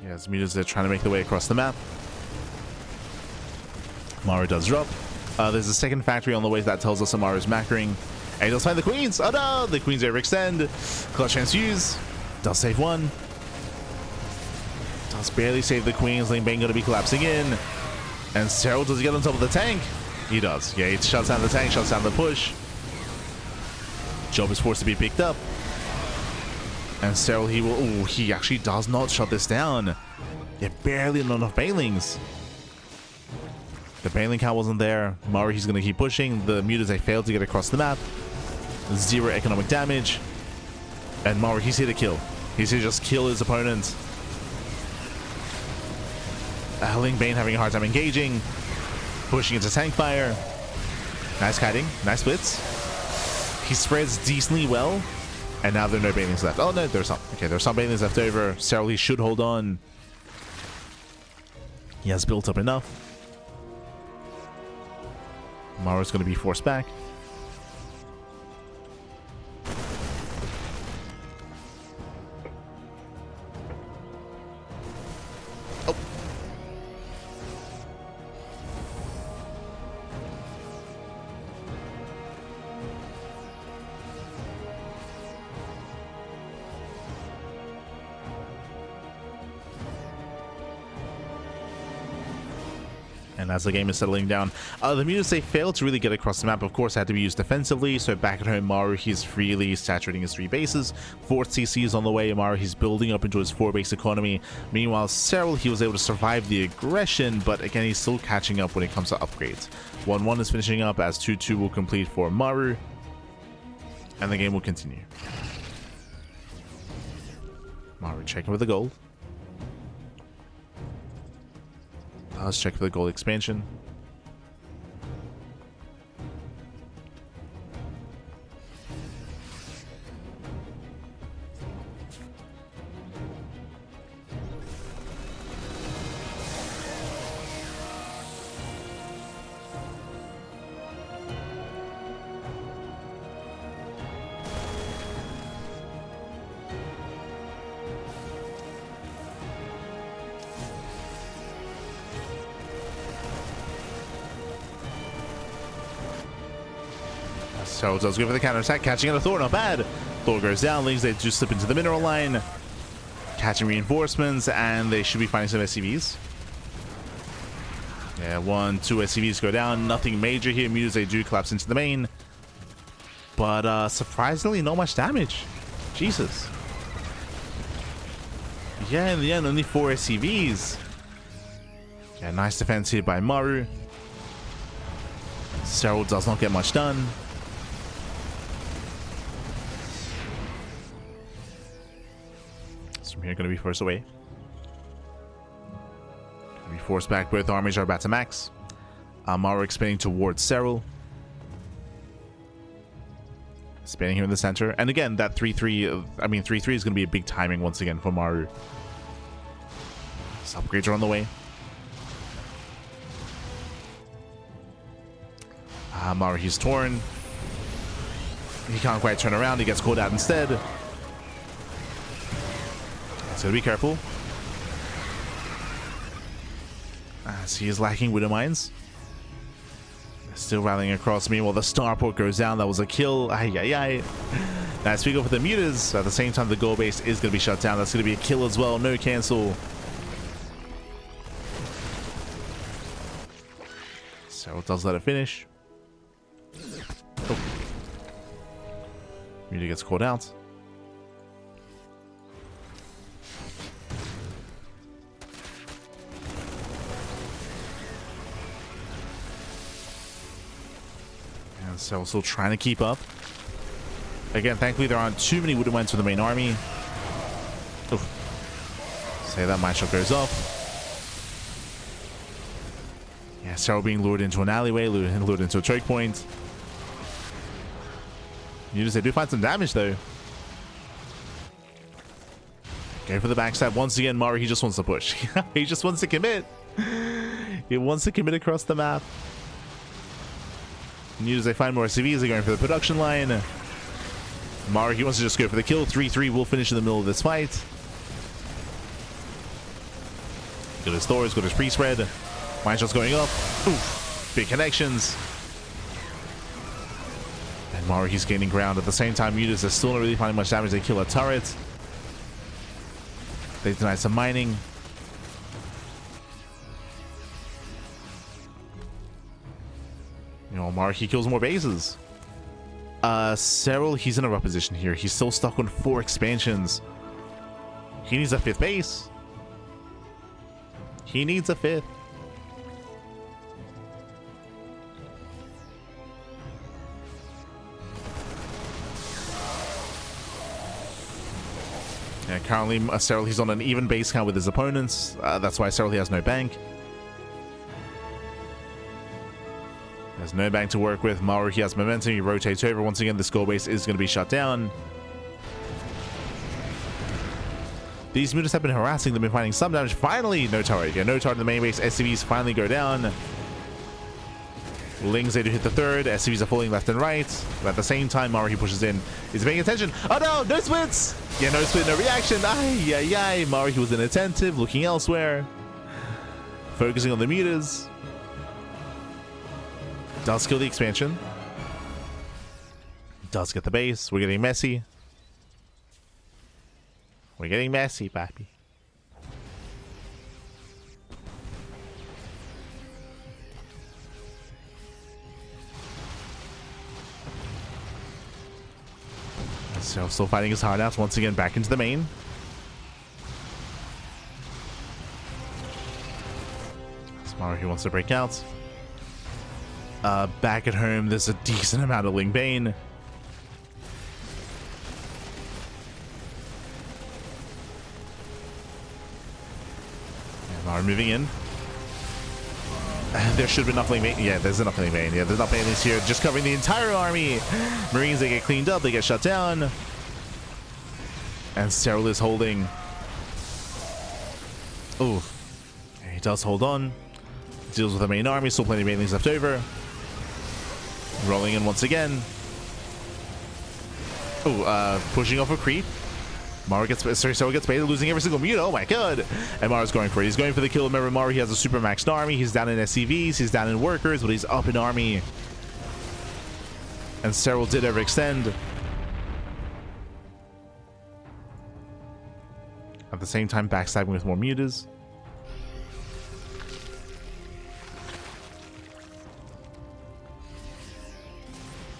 Yeah, as mutas are trying to make their way across the map. Maru does drop. There's a second factory on the way that tells us that Maru's macroing. And he does find the queens. Oh no! The queens overextend. Clutch chance use. Does save one. Does barely save the queens. Ling Bane going to be collapsing in. And Serral, does he get on top of the tank? He does. Yeah, he shuts down the tank, shuts down the push. Job is forced to be picked up. And Serral, he will... Oh, he actually does not shut this down. Yeah, barely enough Banelings. The Baneling count wasn't there. Maru, he's going to keep pushing. The mutas, they failed to get across the map. 0 economic damage. And Maru, he's here to kill. He's here to just kill his opponent. Ling Bane having a hard time engaging. Pushing into tank fire. Nice kiting. Nice splits. He spreads decently well. And now there are no Banelings left. Oh, no, there's some. Okay, there's some Banelings left over. Serral, he should hold on. He has built up enough. Maru's going to be forced back. Oh. And as the game is settling down, the mutas, they failed to really get across the map. Of course, had to be used defensively. So back at home, Maru, he's freely saturating his 3 bases. 4 CCs on the way. Maru, he's building up into his 4-base economy. Meanwhile, Serral, he was able to survive the aggression, but again, he's still catching up when it comes to upgrades. 1-1 is finishing up as 2-2 will complete for Maru. And the game will continue. Maru checking with the gold. Let's check for the gold expansion. So does go for the counter attack, catching out a Thor, not bad. Thor goes down, Lings, they do slip into the mineral line, catching reinforcements, and they should be finding some SCVs. Yeah, 1, 2 SCVs go down, nothing major here. Mutas, they do collapse into the main, but surprisingly not much damage. Jesus. Yeah, in the end, only 4 SCVs. Yeah, nice defense here by Maru. Serral does not get much done. So from here, going to be forced away. Going to be forced back. Both armies are about to max. Maru expanding towards Serral. Spanning here in the center. And again, that 3-3, I mean, 3-3 is going to be a big timing once again for Maru. So upgrades are on the way. Maru, he's torn. He can't quite turn around. He gets caught out instead. So be careful. As he is lacking Widow Mines. Still rallying across me while the starport goes down. That was a kill. Ay, ay, ay. Now, as we go for the mutas, at the same time, the goal base is going to be shut down. That's going to be a kill as well. No cancel. So does let it finish. Oh. Muta gets caught out. And so still trying to keep up. Again, thankfully there aren't too many Widow Mines for the main army. Oof. Say that my shot goes off. Yeah, Serral being lured into an alleyway, lured into a choke point. Mutas, they do find some damage though. Go for the backstab once again. Maru, he just wants to push. He just wants to commit. He wants to commit across the map. Mutas, they find more SCVs. They're going for the production line. Maru, he wants to just go for the kill. 3-3 will finish in the middle of this fight. Good as Thor, good as pre-spread. Mine shots going up. Oof. Big connections. And Maru, he's gaining ground. At the same time, Mutas are still not really finding much damage. They kill a turret. They deny some mining. You know, Maru, he kills more bases. Serral, he's in a rough position here. He's still stuck on 4 expansions. He needs a 5th base. He needs a 5th. Yeah, currently Serral, he's on an even base count with his opponents. That's why Serral, he has no bank. There's no bank to work with. Maru, he has momentum. He rotates over. Once again, this goal base is going to be shut down. These mutas have been harassing. They've been finding some damage. Finally, no turret. Yeah, no turret in the main base. SCVs finally go down. Lings, they do hit the 3rd. SCVs are falling left and right. But at the same time, Maru, he pushes in. He's paying attention. Oh no, no splits! Yeah, no split, no reaction. Ay, ay, ay. Maru, he was inattentive, looking elsewhere. Focusing on the mutas. Does kill the expansion. Does get the base. We're getting messy. We're getting messy, papi. So still fighting his heart out once again, back into the main. Maru, he wants to break out. Back at home, there's a decent amount of Ling Bane. Maru moving in. There should be enough Ling Bane. Yeah, there's enough Ling Bane. Yeah, there's enough Bane's here, just covering the entire army. Marines, they get cleaned up, they get shut down. And Serral is holding. Oh, he does hold on. Deals with the main army, still plenty of Banelings left over. Rolling in once again. Oh, pushing off a creep. Serral gets baited, losing every single muta. Oh my god. And Maru's going for it. He's going for the kill. Remember, Maru, he has a super maxed army. He's down in SCVs, he's down in workers, but he's up in army. And And Serral did overextend. At the same time, backstabbing with more mutas.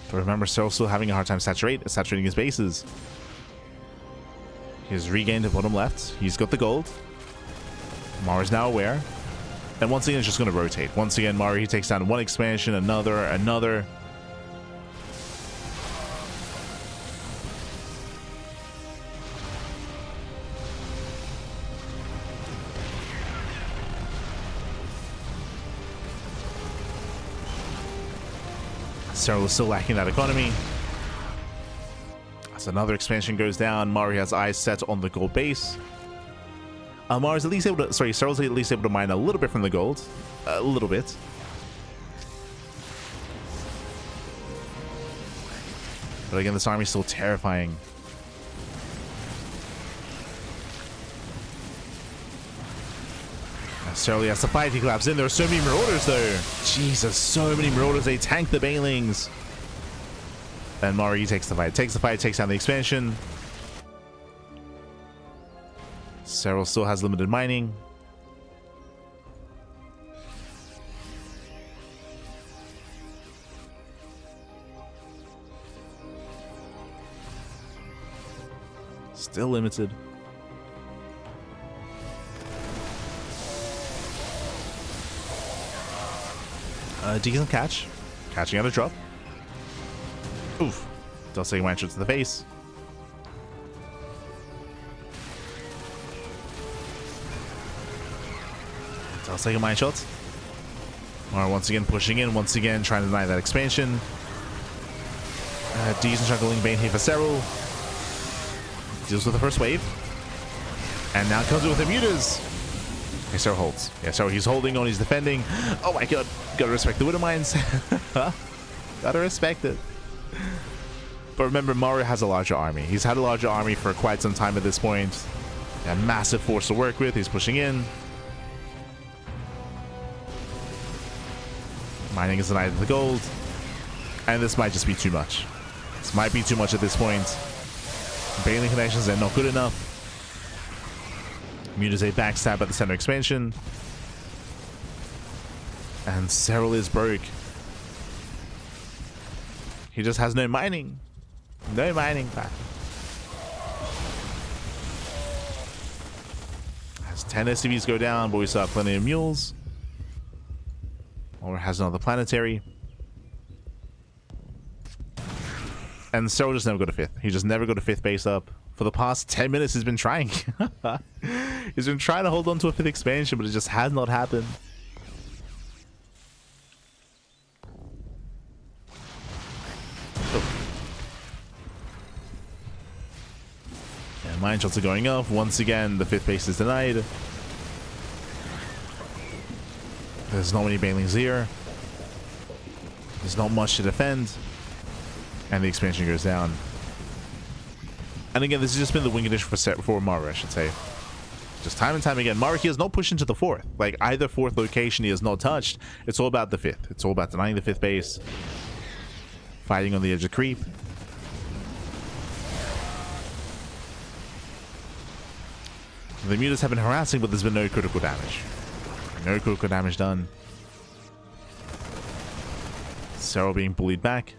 But remember, Serral's still having a hard time saturating his bases. He's regained the bottom left. He's got the gold. Maru's now aware. And once again, it's just going to rotate. Once again, Maru, he takes down one expansion, another. Serral is still lacking that economy. As another expansion goes down, Maru has eyes set on the gold base. Maru's at least able to, Serral's at least able to mine a little bit from the gold. A little bit. But again, this army is still terrifying. Serral has to fight, he collapses in. There are so many Marauders though. Jesus, so many Marauders. They tank the Banelings. And Maru takes the fight. Takes down the expansion. Serral still has limited mining. Still limited. Decent catch. Catching out a drop. Oof. Does take a shot to the face. Does take a mine shot. Maru once again pushing in, once again trying to deny that expansion. Decent juggling Bane here for Serral. Deals with the first wave. And now comes with the mutas. Okay, Serral holds. Yeah, so he's holding on, he's defending. Oh my god. Gotta respect the Widow Mines. Gotta respect it. But remember, Maru has a larger army. He's had a larger army for quite some time at this point. A massive force to work with. He's pushing in. Mining is denied the gold. And this might just be too much. This might be too much at this point. Baneling connections are not good enough. Mutas a backstab at the center expansion. And Serral is broke. He just has no mining. No mining back. As 10 SCVs go down, but we still have plenty of mules. Or has another planetary. And Serral just never got a fifth. He just never got a fifth base up. For the past 10 minutes, he's been trying. He's been trying to hold on to a fifth expansion, but it just has not happened. Oh. And mine shots are going off. Once again, the fifth base is denied. There's not many Banelings here. There's not much to defend. And the expansion goes down. And again, this has just been the wing condition for Maru, I should say. Just time and time again. Maru, he has not pushed into the fourth. Like, either fourth location he has not touched. It's all about the fifth. It's all about denying the fifth base. Fighting on the edge of creep. The mutas have been harassing, but there's been no critical damage. No critical damage done. Serral being bullied back.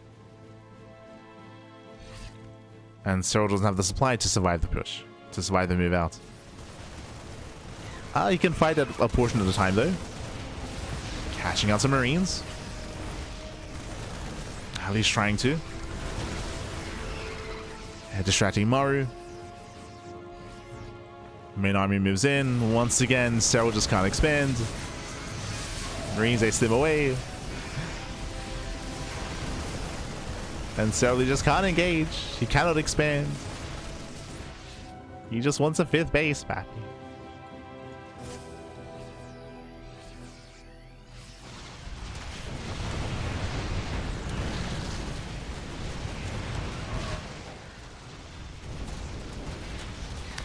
And Serral doesn't have the supply to survive the push. To survive the move out. He can fight at a portion of the time though. Catching out some Marines. At least trying to. Distracting Maru. Main army moves in. Once again, Serral just can't expand. Marines, they stim away. And Serral just can't engage. He cannot expand. He just wants a fifth base, pappy.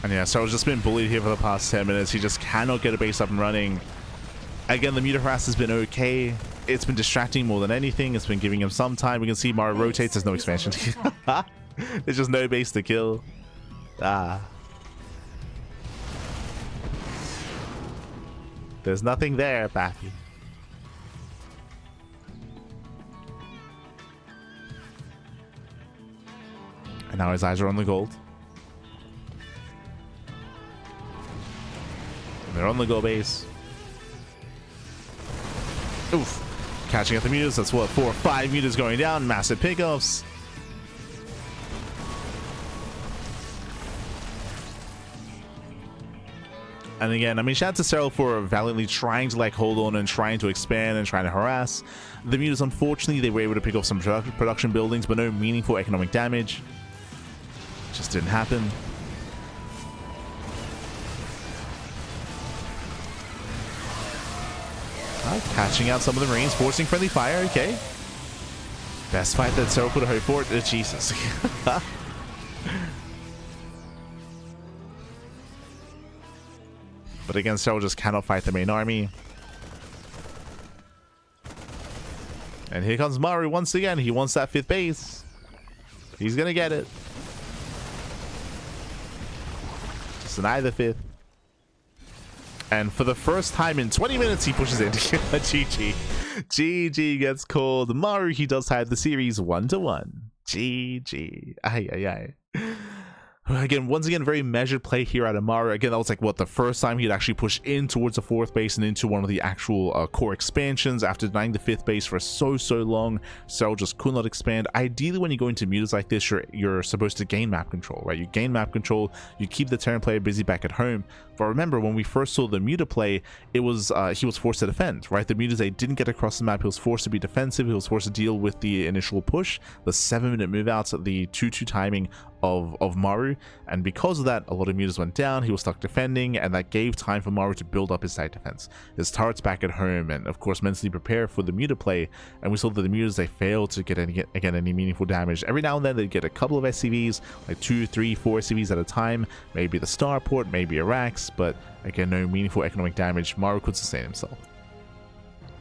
And yeah, Serral's just been bullied here for the past 10 minutes. He just cannot get a base up and running. Again, the muta harass has been okay. it's been distracting more than anything. It's been giving him some time. We can see Maru rotates. There's no expansion. There's just no base to kill. There's nothing there, Bappy. And now his eyes are on the gold. And they're on the gold base. Oof. Catching at the mutas. That's what, 4 or 5 mutas going down. Massive pickoffs. And again, I mean, shout out to Serral for valiantly trying to like hold on and trying to expand and trying to harass. The mutas, unfortunately, they were able to pick off some production buildings, but no meaningful economic damage. Just didn't happen. Catching out some of the Marines, forcing friendly fire. Okay. Best fight that Serral could have hoped for. Jesus. But again, Serral just cannot fight the main army. And here comes Maru once again. He wants that 5th base. He's gonna get it. Just deny the 5th. And for the first time in 20 minutes, he pushes in. GG. GG gets called. Maru, he does tie the series 1-1. GG. Ay, ay, ay. Again, once again, very measured play here out of Maru. Again, that was like, what, the first time he'd actually push in towards the 4th base and into one of the actual core expansions after denying the 5th base for so long. Serral just could not expand. Ideally, when you go into mutas like this, you're supposed to gain map control, right? You gain map control, you keep the Terran player busy back at home. But remember, when we first saw the muta play, it was he was forced to defend, right? The mutas, they didn't get across the map. He was forced to be defensive. He was forced to deal with the initial push, the 7-minute move outs, the 2-2 timing of Maru, and because of that, a lot of mutas went down. He was stuck defending, and that gave time for Maru to build up his side defense, his turrets back at home, and of course mentally prepare for the muta play. And we saw that the mutas, they failed to get any meaningful damage. Every now and then they get a couple of SCVs, like 2, 3, 4 SCVs at a time, maybe the starport, maybe a Rax, but again, no meaningful economic damage. Maru could sustain himself.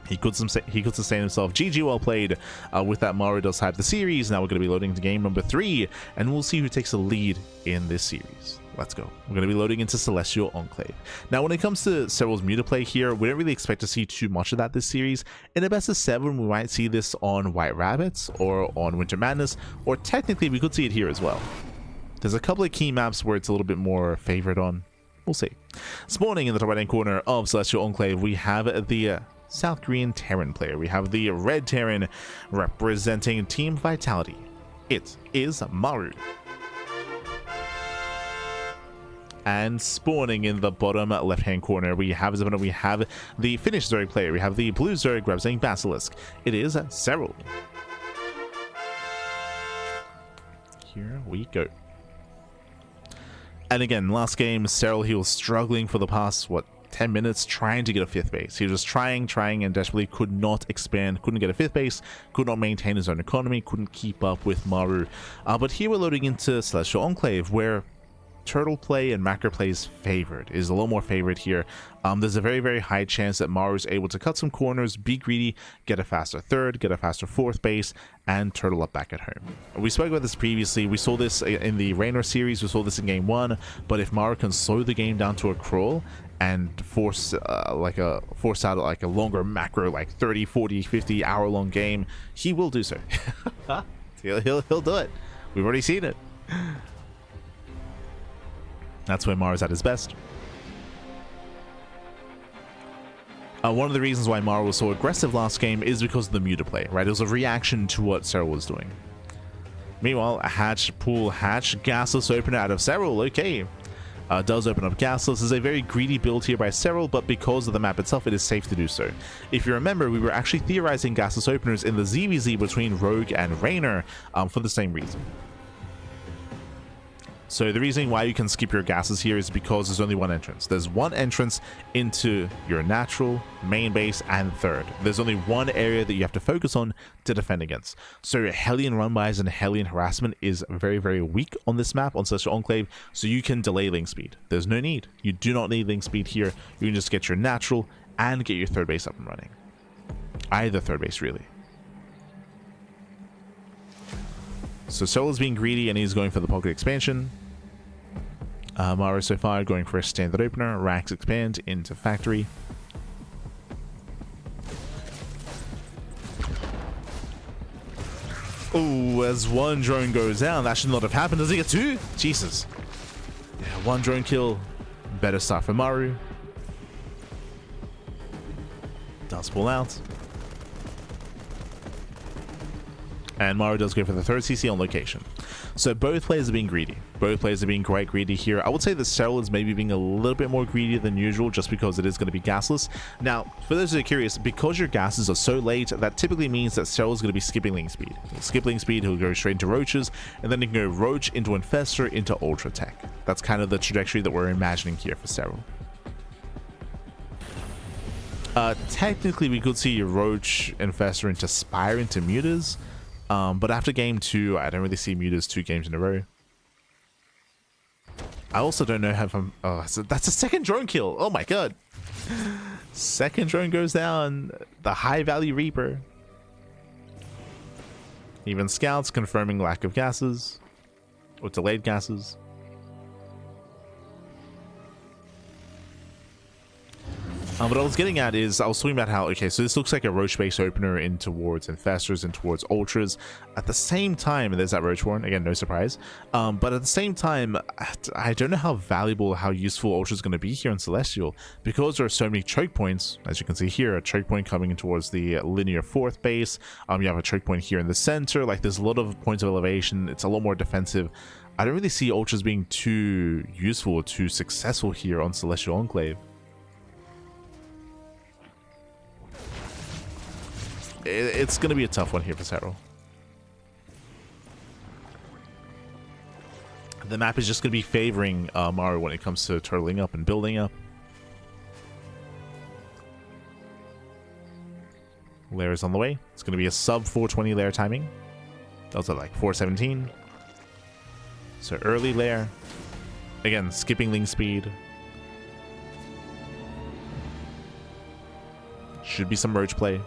He could sustain himself. GG, well played. With that, Maru does have the series. Now we're going to be loading into game number 3, and we'll see who takes the lead in this series. Let's go. We're going to be loading into Celestial Enclave. Now, when it comes to Serral's muta play here, we don't really expect to see too much of that this series. In a best of 7, we might see this on White Rabbits or on Winter Madness, or technically we could see it here as well. There's a couple of key maps where it's a little bit more favored on. We'll see. Spawning in the top right hand corner of Celestial Enclave, we have the South Korean Terran player. We have the red Terran representing Team Vitality. It is Maru. And spawning in the bottom left hand corner, we have the Finnish Zerg player. We have the blue Zerg representing Basilisk. It is Serral. Here we go. And again, last game, Serral, he was struggling for the past, 10 minutes trying to get a 5th base. He was just trying, and desperately could not expand, couldn't get a 5th base, could not maintain his own economy, couldn't keep up with Maru. But here we're loading into Celestial Enclave, where turtle play and macro play is favored, is a lot more favored here. There's a very high chance that Maru is able to cut some corners, be greedy, get a faster 3rd, get a faster 4th base, and turtle up back at home. We spoke about this previously. We saw this in the Raynor series, we saw this in game 1, but if Maru can slow the game down to a crawl and force out like a longer macro, like 30, 40, 50 hour long game, he will do so. he'll do it. We've already seen it. That's when Maru's at his best. One of the reasons why Maru was so aggressive last game is because of the muta play, right? It was a reaction to what Serral was doing. Meanwhile, a hatch, pool, hatch, gasless opener out of Serral. Okay. Does open up gasless. Is a very greedy build here by Serral, but because of the map itself, it is safe to do so. If you remember, we were actually theorizing gasless openers in the ZvZ between Rogue and Raynor for the same reason. So the reason why you can skip your gases here is because there's only one entrance. There's one entrance into your natural, main base, and 3rd. There's only one area that you have to focus on to defend against. So Hellion run-bys and Hellion harassment is very weak on this map, on Celestial Enclave, so you can delay link speed. There's no need. You do not need link speed here. You can just get your natural and get your 3rd base up and running. Either third base, really. So Serral is being greedy and he's going for the pocket expansion. Maru so far going for a standard opener. Racks expand into factory. Oh, as one drone goes down, that should not have happened. Does he get two? Jesus. Yeah, one drone kill. Better start for Maru. Does pull out. And Maru does go for the third CC on location. So both players are being greedy. Both players are being quite greedy here. I would say that Serral is maybe being a little bit more greedy than usual just because it is going to be gasless. Now, for those who are curious, because your gases are so late, that typically means that Serral is going to be skipping link speed. He'll skip link speed, he'll go straight into roaches, and then he can go roach into infestor into ultra tech. That's kind of the trajectory that we're imagining here for Serral. Technically, we could see your roach infestor into spire into mutas. But after game 2, I don't really see mutas 2 games in a row. I also don't know how if I'm... Oh, so that's a second drone kill. Oh my god. Second drone goes down. The high value Reaper. Even scouts confirming lack of gases. Or delayed gases. What I was getting at is, I was talking about how, okay, so this looks like a roach base opener in towards infestors and towards ultras. At the same time, and there's that roach warren, again, no surprise. But at the same time, I don't know how valuable, how useful ultra is going to be here in Celestial, because there are so many choke points. As you can see here, a choke point coming in towards the linear 4th base. You have a choke point here in the center. Like, there's a lot of points of elevation. It's a lot more defensive. I don't really see ultras being too useful or too successful here on Celestial Enclave. It's going to be a tough one here for Serral. The map is just going to be favoring Maru when it comes to turtling up and building up. Lair is on the way. It's going to be a sub 420 lair timing. That was at like 417. So early lair. Again, skipping link speed. Should be some roach play.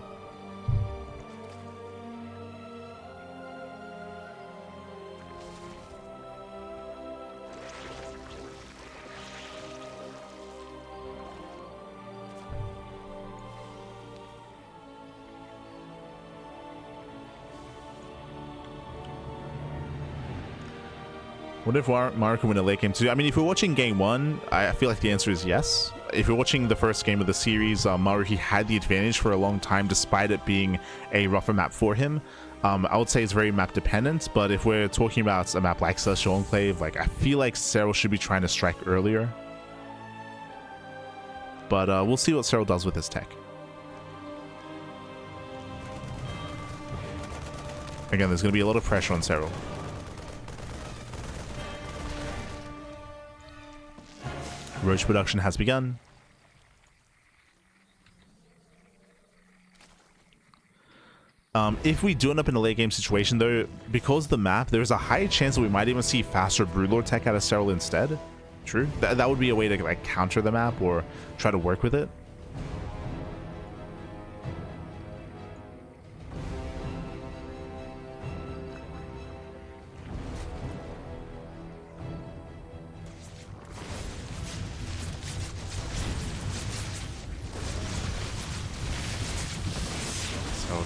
What if Maru can win a late game too? I mean, if you're watching game 1, I feel like the answer is yes. If you're watching the first game of the series, Maru, he had the advantage for a long time despite it being a rougher map for him. I would say it's very map dependent, but if we're talking about a map like Celestial Enclave, like, I feel like Serral should be trying to strike earlier. But we'll see what Serral does with his tech. Again, there's going to be a lot of pressure on Serral. Roach production has begun. If we do end up in a late game situation though, because of the map, there's a high chance that we might even see faster Broodlord tech out of Serral instead. True. That would be a way to like counter the map or try to work with it.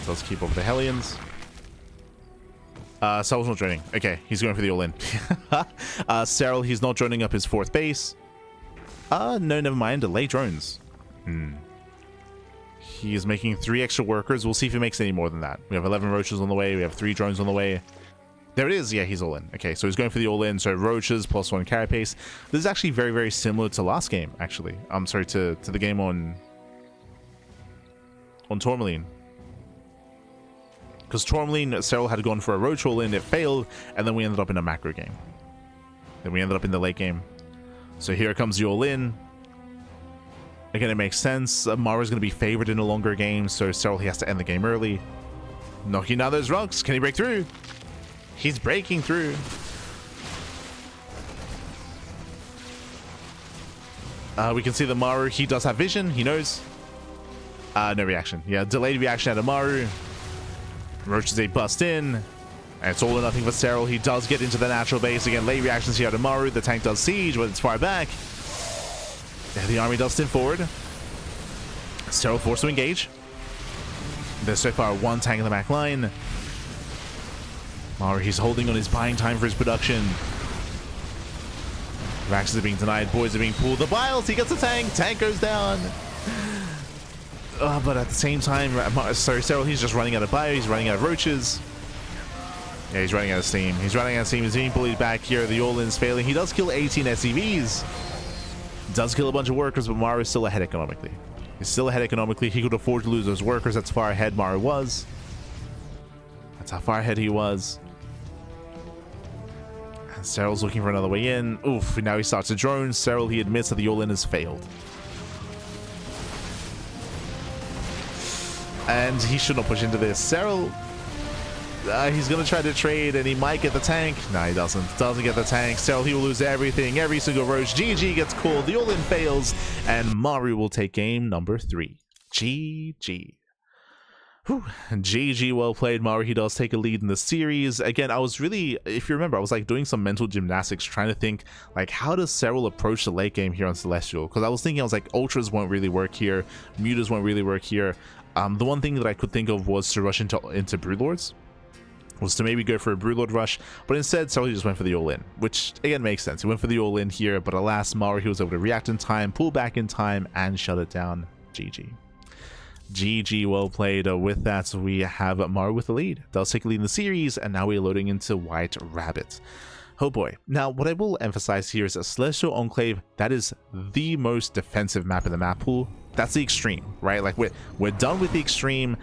Does keep over the Hellions. Serral's not joining. Okay, he's going for the all-in. Serral, he's not joining up his 4th base. No, never mind. Delay drones. He is making 3 extra workers. We'll see if he makes any more than that. We have 11 roaches on the way. We have 3 drones on the way. There it is. Yeah, he's all in. Okay, so he's going for the all-in. So roaches plus 1 carapace. This is actually very, very similar to last game, actually. I'm sorry, to the game on Tourmaline. Because Tourmaline, Serral had gone for a roach all-in, it failed, and then we ended up in a macro game. Then we ended up in the late game. So here comes the all-in. Again, it makes sense. Maru's going to be favored in a longer game, so Serral, he has to end the game early. Knocking down those rocks. Can he break through? He's breaking through. We can see the Maru, he does have vision, he knows. No reaction. Yeah, delayed reaction out of Maru. Roaches they bust in. And it's all or nothing for Serral. He does get into the natural base. Again, late reactions here out of Maru. The tank does siege, but it's far back. Yeah, the army does stint forward. Serral forced to engage. There's so far one tank in the back line. Maru, he's holding on his buying time for his production. Raxes are being denied. Boys are being pulled. The Biles, he gets the tank. Tank goes down. But at the same time, Serral, he's just running out of bio. He's running out of roaches. Yeah, he's running out of steam. He's running out of steam. He's being bullied back here. The all-in's failing. He does kill 18 SCVs. Does kill a bunch of workers, but Maru is still ahead economically. He's still ahead economically. He could afford to lose those workers. That's far ahead Maru was. That's how far ahead he was. And Serral's looking for another way in. Oof, now he starts a drone. Serral, he admits that the all-in has failed. And he should not push into this. Serral, he's going to try to trade and he might get the tank. No, he doesn't. Doesn't get the tank. Serral, he will lose everything. Every single roach. GG gets called. The all-in fails. And Maru will take game number 3. GG. Whew. GG, well played, Maru. He does take a lead in the series. Again, I was really, if you remember, I was like doing some mental gymnastics trying to think, like, how does Serral approach the late game here on Celestial? Because I was thinking, I was like, Ultras won't really work here. Mutas won't really work here. The one thing that I could think of was to rush into Broodlords. Was to maybe go for a Broodlord rush, but instead Serral just went for the all-in, which again makes sense. He went for the all-in here, but alas, Maru, he was able to react in time, pull back in time, and shut it down. GG. GG, well played. With that, we have Maru with the lead. Does take a lead in the series, and now we're loading into White Rabbit. Oh boy. Now, what I will emphasize here is that Celestial Enclave, that is the most defensive map in the map pool. That's the extreme, right? Like, we're done with the extreme.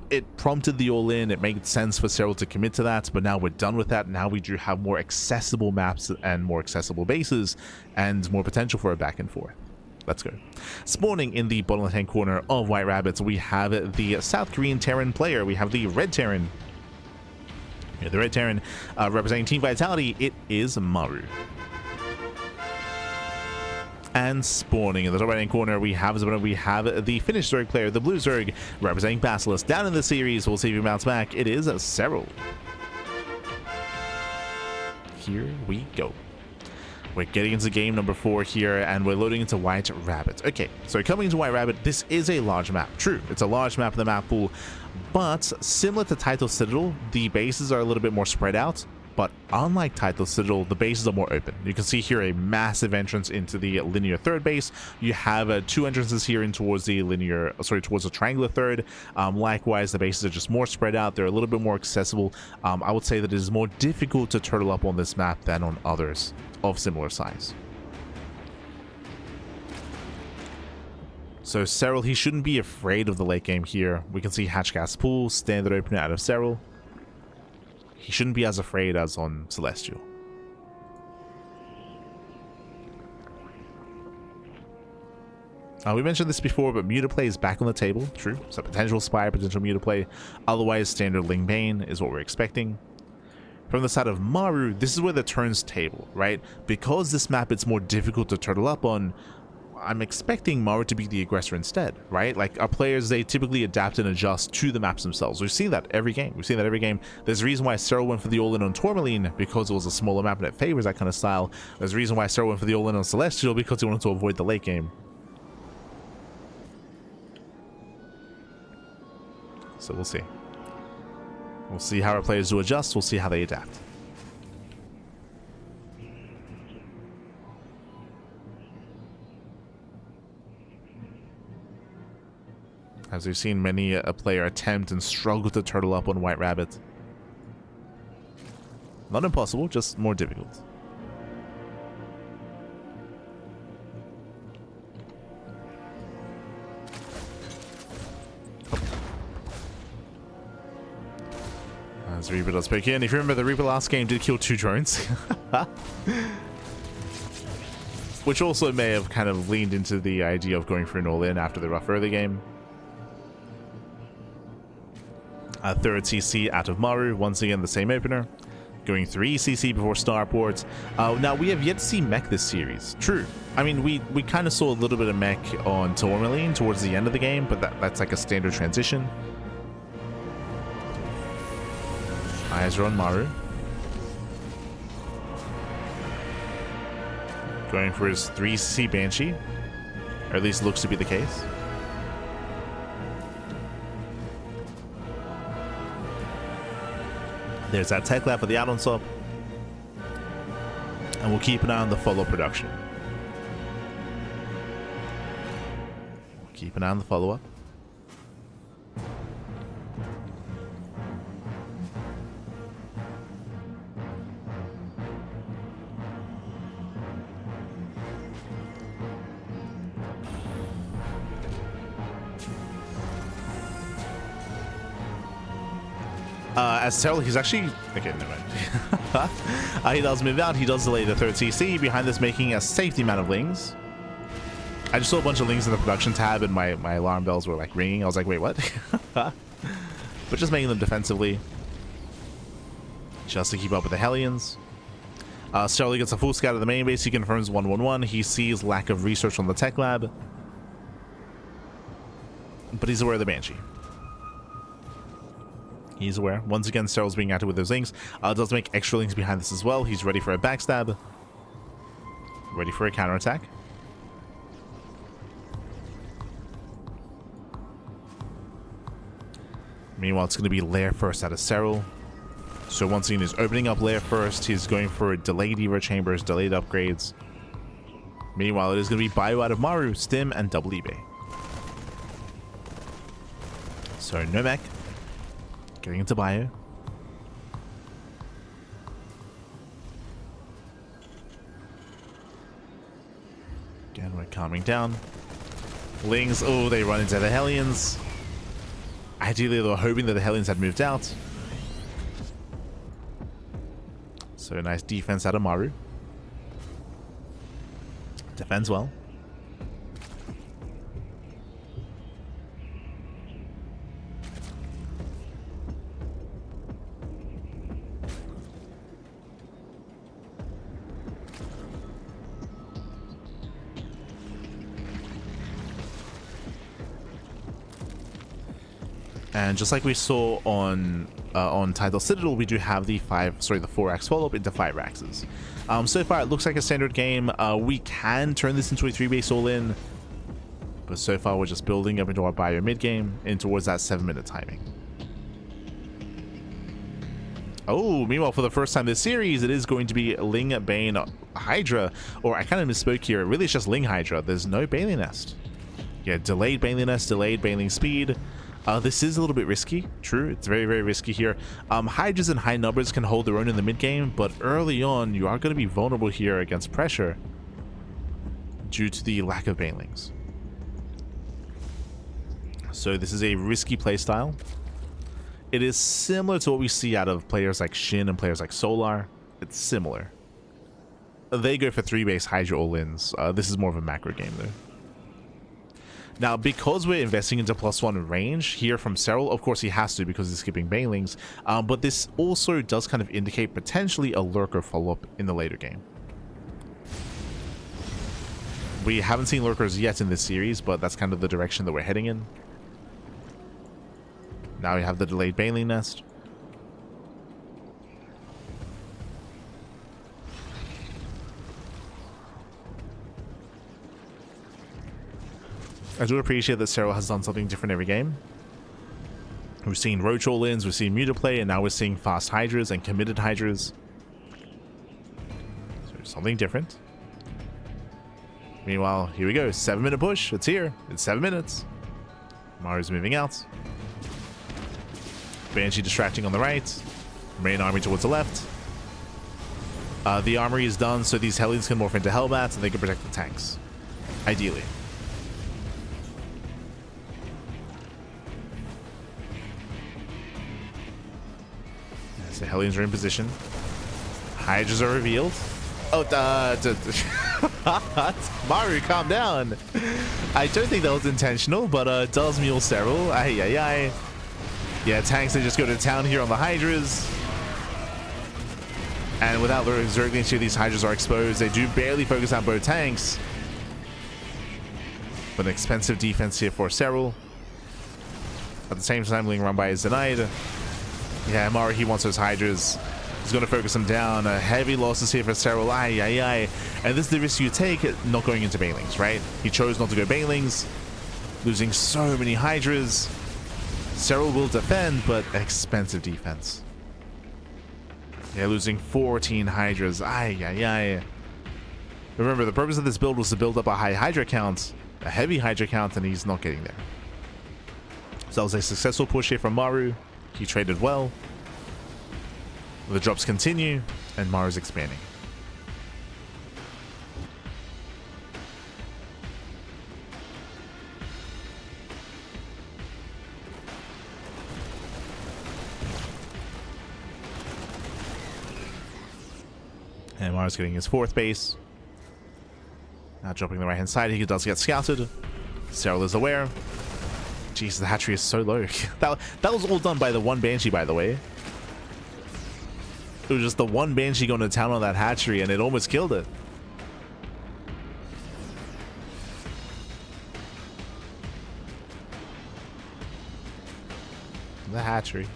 It prompted the all-in. It made sense for Serral to commit to that, but now we're done with that. Now we do have more accessible maps and more accessible bases and more potential for a back and forth. Let's go. Spawning in the bottom left-hand corner of White Rabbits, we have the South Korean Terran player. We have the Red Terran. Yeah, the Red Terran representing Team Vitality. It is Maru. And spawning in the top right-hand corner, we have the Finnish Zerg player, the Blue Zerg, representing Basilisk. Down in the series, we'll see if he mounts back. It is Serral. Here we go. We're getting into game number 4 here, and we're loading into White Rabbit. Okay, so coming into White Rabbit, this is a large map. True, it's a large map in the map pool, but similar to Title Citadel, the bases are a little bit more spread out. But unlike Title Citadel, the bases are more open. You can see here a massive entrance into the linear third base. You have 2 entrances here in towards the towards the triangular third. Likewise, the bases are just more spread out. They're a little bit more accessible. I would say that it is more difficult to turtle up on this map than on others of similar size. So Serral, he shouldn't be afraid of the late game here. We can see Hatchcast Pool, standard opener out of Serral. He shouldn't be as afraid as on Celestial. We mentioned this before, but Muta play is back on the table. True. So potential Spire, potential Muta play. Otherwise, standard Ling Bane is what we're expecting. From the side of Maru, this is where the turns table, right? Because this map, it's more difficult to turtle up on, I'm expecting Maru to be the aggressor instead, right? Like, our players, they typically adapt and adjust to the maps themselves. We've seen that every game. There's a reason why Serral went for the all-in on Tourmaline, because it was a smaller map and it favors that kind of style. There's a reason why Serral went for the all-in on Celestial, because he wanted to avoid the late game. So we'll see. We'll see how our players do adjust. We'll see how they adapt. As we've seen many a player attempt and struggle to turtle up on White Rabbit. Not impossible, just more difficult. As Reaper does pick in. If you remember, the Reaper last game did kill 2 drones. Which also may have kind of leaned into the idea of going for an all-in after the rough early game. A third CC out of Maru, once again the same opener. going 3 CC before starport. Now, we have yet to see mech this series. True. I mean, we kind of saw a little bit of mech on Tourmaline towards the end of the game, but that's like a standard transition. Eyes are on Maru. Going for his 3 CC Banshee. Or at least looks to be the case. There's that tech lab for the add-on sub. And we'll keep an eye on the follow production. Keep an eye on the follow-up. As Serral, he's actually... Okay, never mind. He does move out. He does delay the 3rd CC. Behind this, making a safety amount of lings. I just saw a bunch of lings in the production tab, and my alarm bells were like ringing. I was like, wait, what? But just making them defensively. Just to keep up with the Hellions. Serral gets a full scout of the main base. He confirms 111. He sees lack of research on the tech lab. But he's aware of the Banshee. He's aware. Once again, Serral's being active with those lings. Does make extra lings behind this as well. He's ready for a backstab. Ready for a counterattack. Meanwhile, it's going to be lair first out of Serral. So once again, he's opening up lair first. He's going for delayed Evo chambers, delayed upgrades. Meanwhile, it is going to be bio out of Maru, Stim, and double eBay. So no mech. Getting into bio. Again, we're calming down. Lings, oh, they run into the Hellions. Ideally, they were hoping that the Hellions had moved out. So a nice defense out of Maru. Defends well. And just like we saw on Tidal Citadel, we do have the 4-axe follow-up into 5 axes. So far, it looks like a standard game. We can turn this into a 3-base all-in, but so far we're just building up into our bio mid-game and towards that 7-minute timing. Oh, meanwhile, for the first time this series, it is going to be Ling Bane Hydra, or I kind of misspoke here. Really, it's just Ling Hydra. There's no Baneling Nest. Yeah, delayed Baneling Nest, delayed Baneling Speed. This is a little bit risky. True, it's very, very risky here. Hydras in high numbers can hold their own in the mid-game, but early on, you are going to be vulnerable here against pressure due to the lack of Banelings. So this is a risky playstyle. It is similar to what we see out of players like Shin and players like Solar. It's similar. They go for 3-base Hydra all-ins. This is more of a macro game, though. Now, because we're investing into +1 range here from Serral, of course he has to because he's skipping Banelings, but this also does kind of indicate potentially a lurker follow-up in the later game. We haven't seen lurkers yet in this series, but that's kind of the direction that we're heading in. Now we have the delayed Baneling Nest. I do appreciate that Serral has done something different every game. We've seen Roach all-ins, we've seen Mutaplay, and now we're seeing fast Hydras and committed Hydras. So something different. Meanwhile, here we go. 7-minute push. It's here. It's 7 minutes. Maru's moving out. Banshee distracting on the right. Main army towards the left. The armory is done, so these Hellions can morph into Hellbats and they can protect the tanks. Ideally. The Hellions are in position. Hydras are revealed. Oh, Maru, calm down. I don't think that was intentional, but does mule Serral. Ay, ay, ay. Yeah, tanks, they just go to town here on the Hydras. And without Zerglings here, these Hydras are exposed. They do barely focus on both tanks. But an expensive defense here for Serral. At the same time, being run by is denied. Yeah, Maru, he wants those Hydras. He's going to focus them down. Heavy losses here for Serral. Aye, aye, aye. And this is the risk you take, not going into Banelings, right? He chose not to go Banelings, losing so many Hydras. Serral will defend, but expensive defense. Yeah, losing 14 Hydras. Aye, aye, aye. Remember, the purpose of this build was to build up a high Hydra count, a heavy Hydra count, and he's not getting there. So that was a successful push here from Maru. He traded well. The drops continue, and Maru's expanding. And Maru's getting his 4th base. Now dropping the right hand side, he does get scouted. Serral is aware. Jeez, the hatchery is so low. that was all done by the one Banshee, by the way. It was just the one Banshee going to town on that hatchery, and it almost killed it. The hatchery.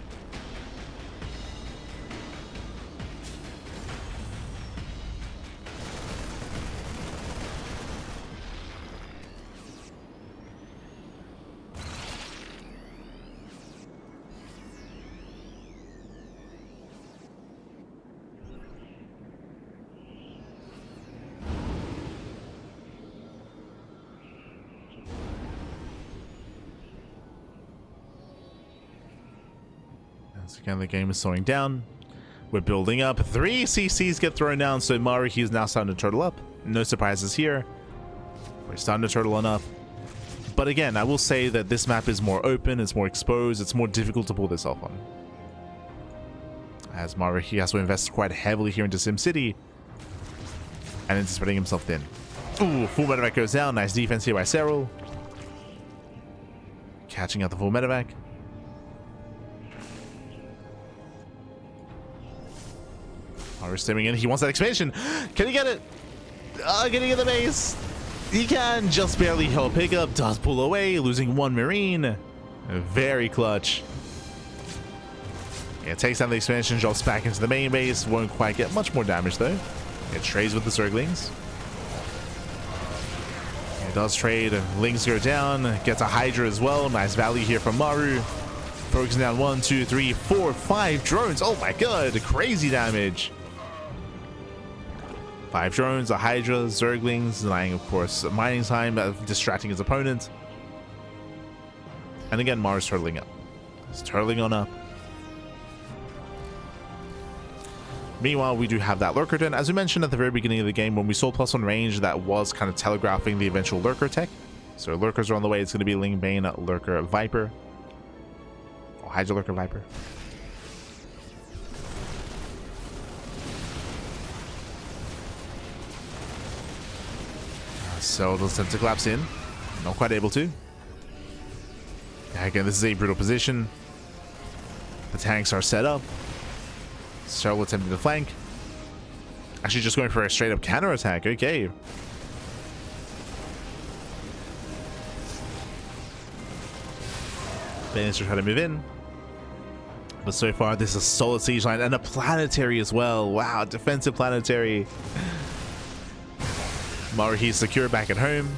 Once again, the game is slowing down. We're building up. 3 CCs get thrown down, so Maru, he's now starting to turtle up. No surprises here. We're starting to turtle on up. But again, I will say that this map is more open, it's more exposed, it's more difficult to pull this off on. As Maru, he has to invest quite heavily here into SimCity. And into spreading himself thin. Ooh, full medevac goes down. Nice defense here by Serral. Catching out the full medevac. Maru stimming in. He wants that expansion. Can he get it? Can he get the base? He can. Just barely. He'll pick up. Does pull away. Losing 1 Marine. Very clutch. Yeah, takes down the expansion. Drops back into the main base. Won't quite get much more damage though. It trades with the Zerglings. It does trade. Lings go down. Gets a Hydra as well. Nice value here from Maru. Focusing down 1, 2, 3, 4, 5 drones. Oh my god. Crazy damage. 5 drones, a Hydra, Zerglings, denying, of course, mining time, distracting his opponent. And again, Maru's turtling up. He's turtling on up. Meanwhile, we do have that Lurker Den. As we mentioned at the very beginning of the game, when we saw +1 range, that was kind of telegraphing the eventual Lurker tech. So Lurkers are on the way. It's going to be Ling Bane, Lurker Viper. Or Hydra Lurker Viper. So does attempt to collapse in. Not quite able to. Again, this is a brutal position. The tanks are set up. Serral attempting to flank. Actually just going for a straight up counter attack. Okay. Managed to try to move in. But so far, this is a solid siege line and a planetary as well. Wow, defensive planetary. Maru, he's secure back at home.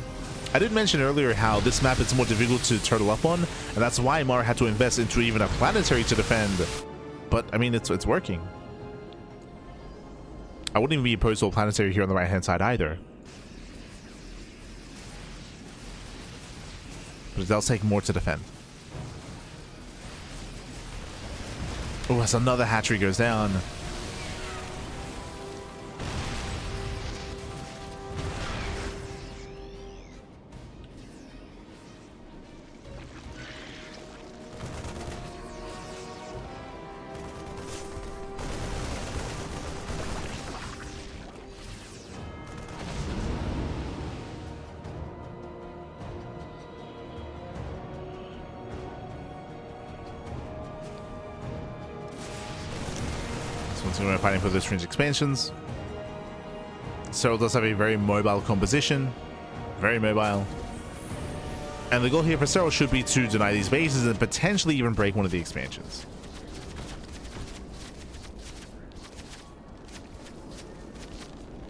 I did mention earlier how this map is more difficult to turtle up on, and that's why Maru had to invest into even a planetary to defend. But I mean, it's working. I wouldn't even be opposed to a planetary here on the right hand side either. But it does take more to defend. Oh, that's another hatchery goes down. So we're fighting for those fringe expansions. Serral does have a very mobile composition. Very mobile. And the goal here for Serral should be to deny these bases and potentially even break one of the expansions.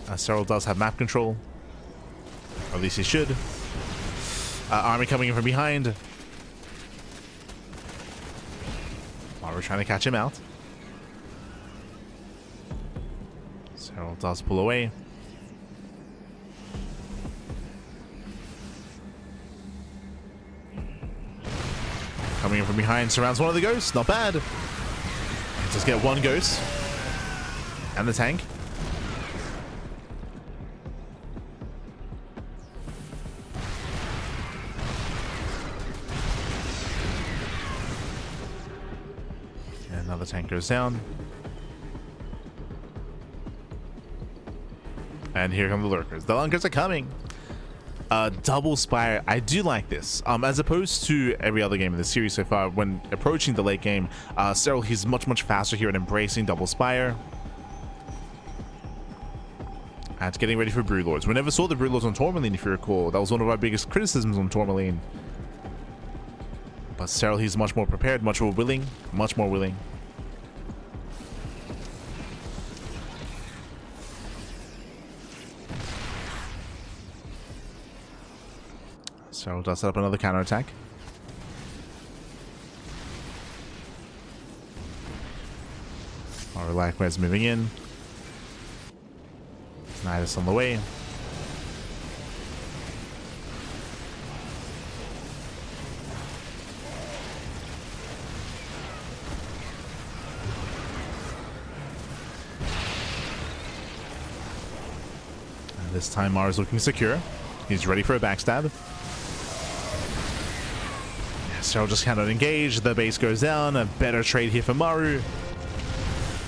Serral does have map control. Or at least he should. Army coming in from behind. Maru trying to catch him out. Serral does pull away. Coming in from behind, surrounds one of the ghosts. Not bad. Just get one ghost. And the tank. And another tank goes down. And here come the lurkers. The lurkers are coming. Double Spire. I do like this. As opposed to every other game in the series so far, when approaching the late game, Serral, he's much faster here at embracing Double Spire. And getting ready for Broodlords. We never saw the Broodlords on Tourmaline, if you recall. That was one of our biggest criticisms on Tourmaline. But Serral, he's much more prepared, much more willing. Much more willing. Serral does set up another counterattack. Maru likewise moving in. Nidus on the way. And this time Maru's looking secure. He's ready for a backstab. Serral just cannot engage. The base goes down. A better trade here for Maru.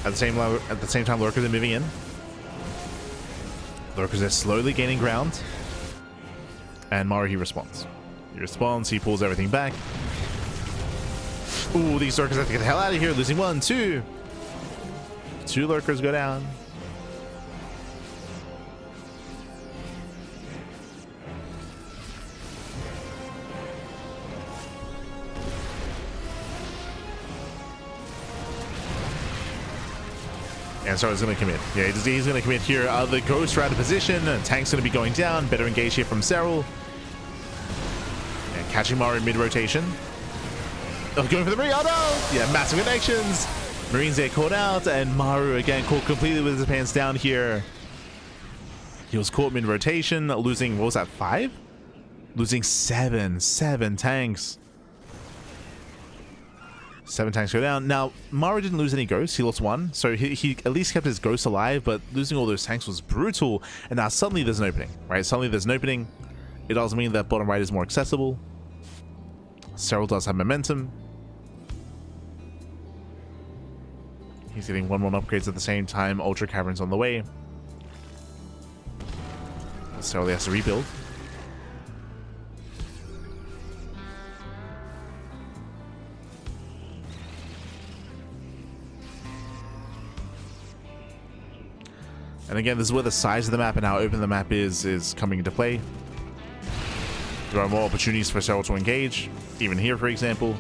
At the same time, lurkers are moving in. Lurkers are slowly gaining ground. And Maru, he responds. He responds. He pulls everything back. Ooh, these lurkers have to get the hell out of here. Losing one, two. Two lurkers go down. And Serral's going to commit. Yeah, he's going to commit here. The ghosts are out of position. Tank's going to be going down. Better engage here from Serral. And catching Maru mid-rotation. Oh, going for the Marine. Oh, no! Yeah, massive connections. Marines there caught out. And Maru, again, caught completely with his pants down here. He was caught mid-rotation. Losing, what was that, 5? Losing 7. 7 tanks. 7 tanks go down. Now, Maru didn't lose any ghosts. He lost 1. So he at least kept his ghosts alive, but losing all those tanks was brutal. And now suddenly there's an opening, right? Suddenly there's an opening. It does mean that bottom right is more accessible. Serral does have momentum. He's getting 1-1 upgrades at the same time. Ultra Caverns on the way. Serral has to rebuild. And again, this is where the size of the map and how open the map is coming into play. There are more opportunities for Serral to engage, even here, for example.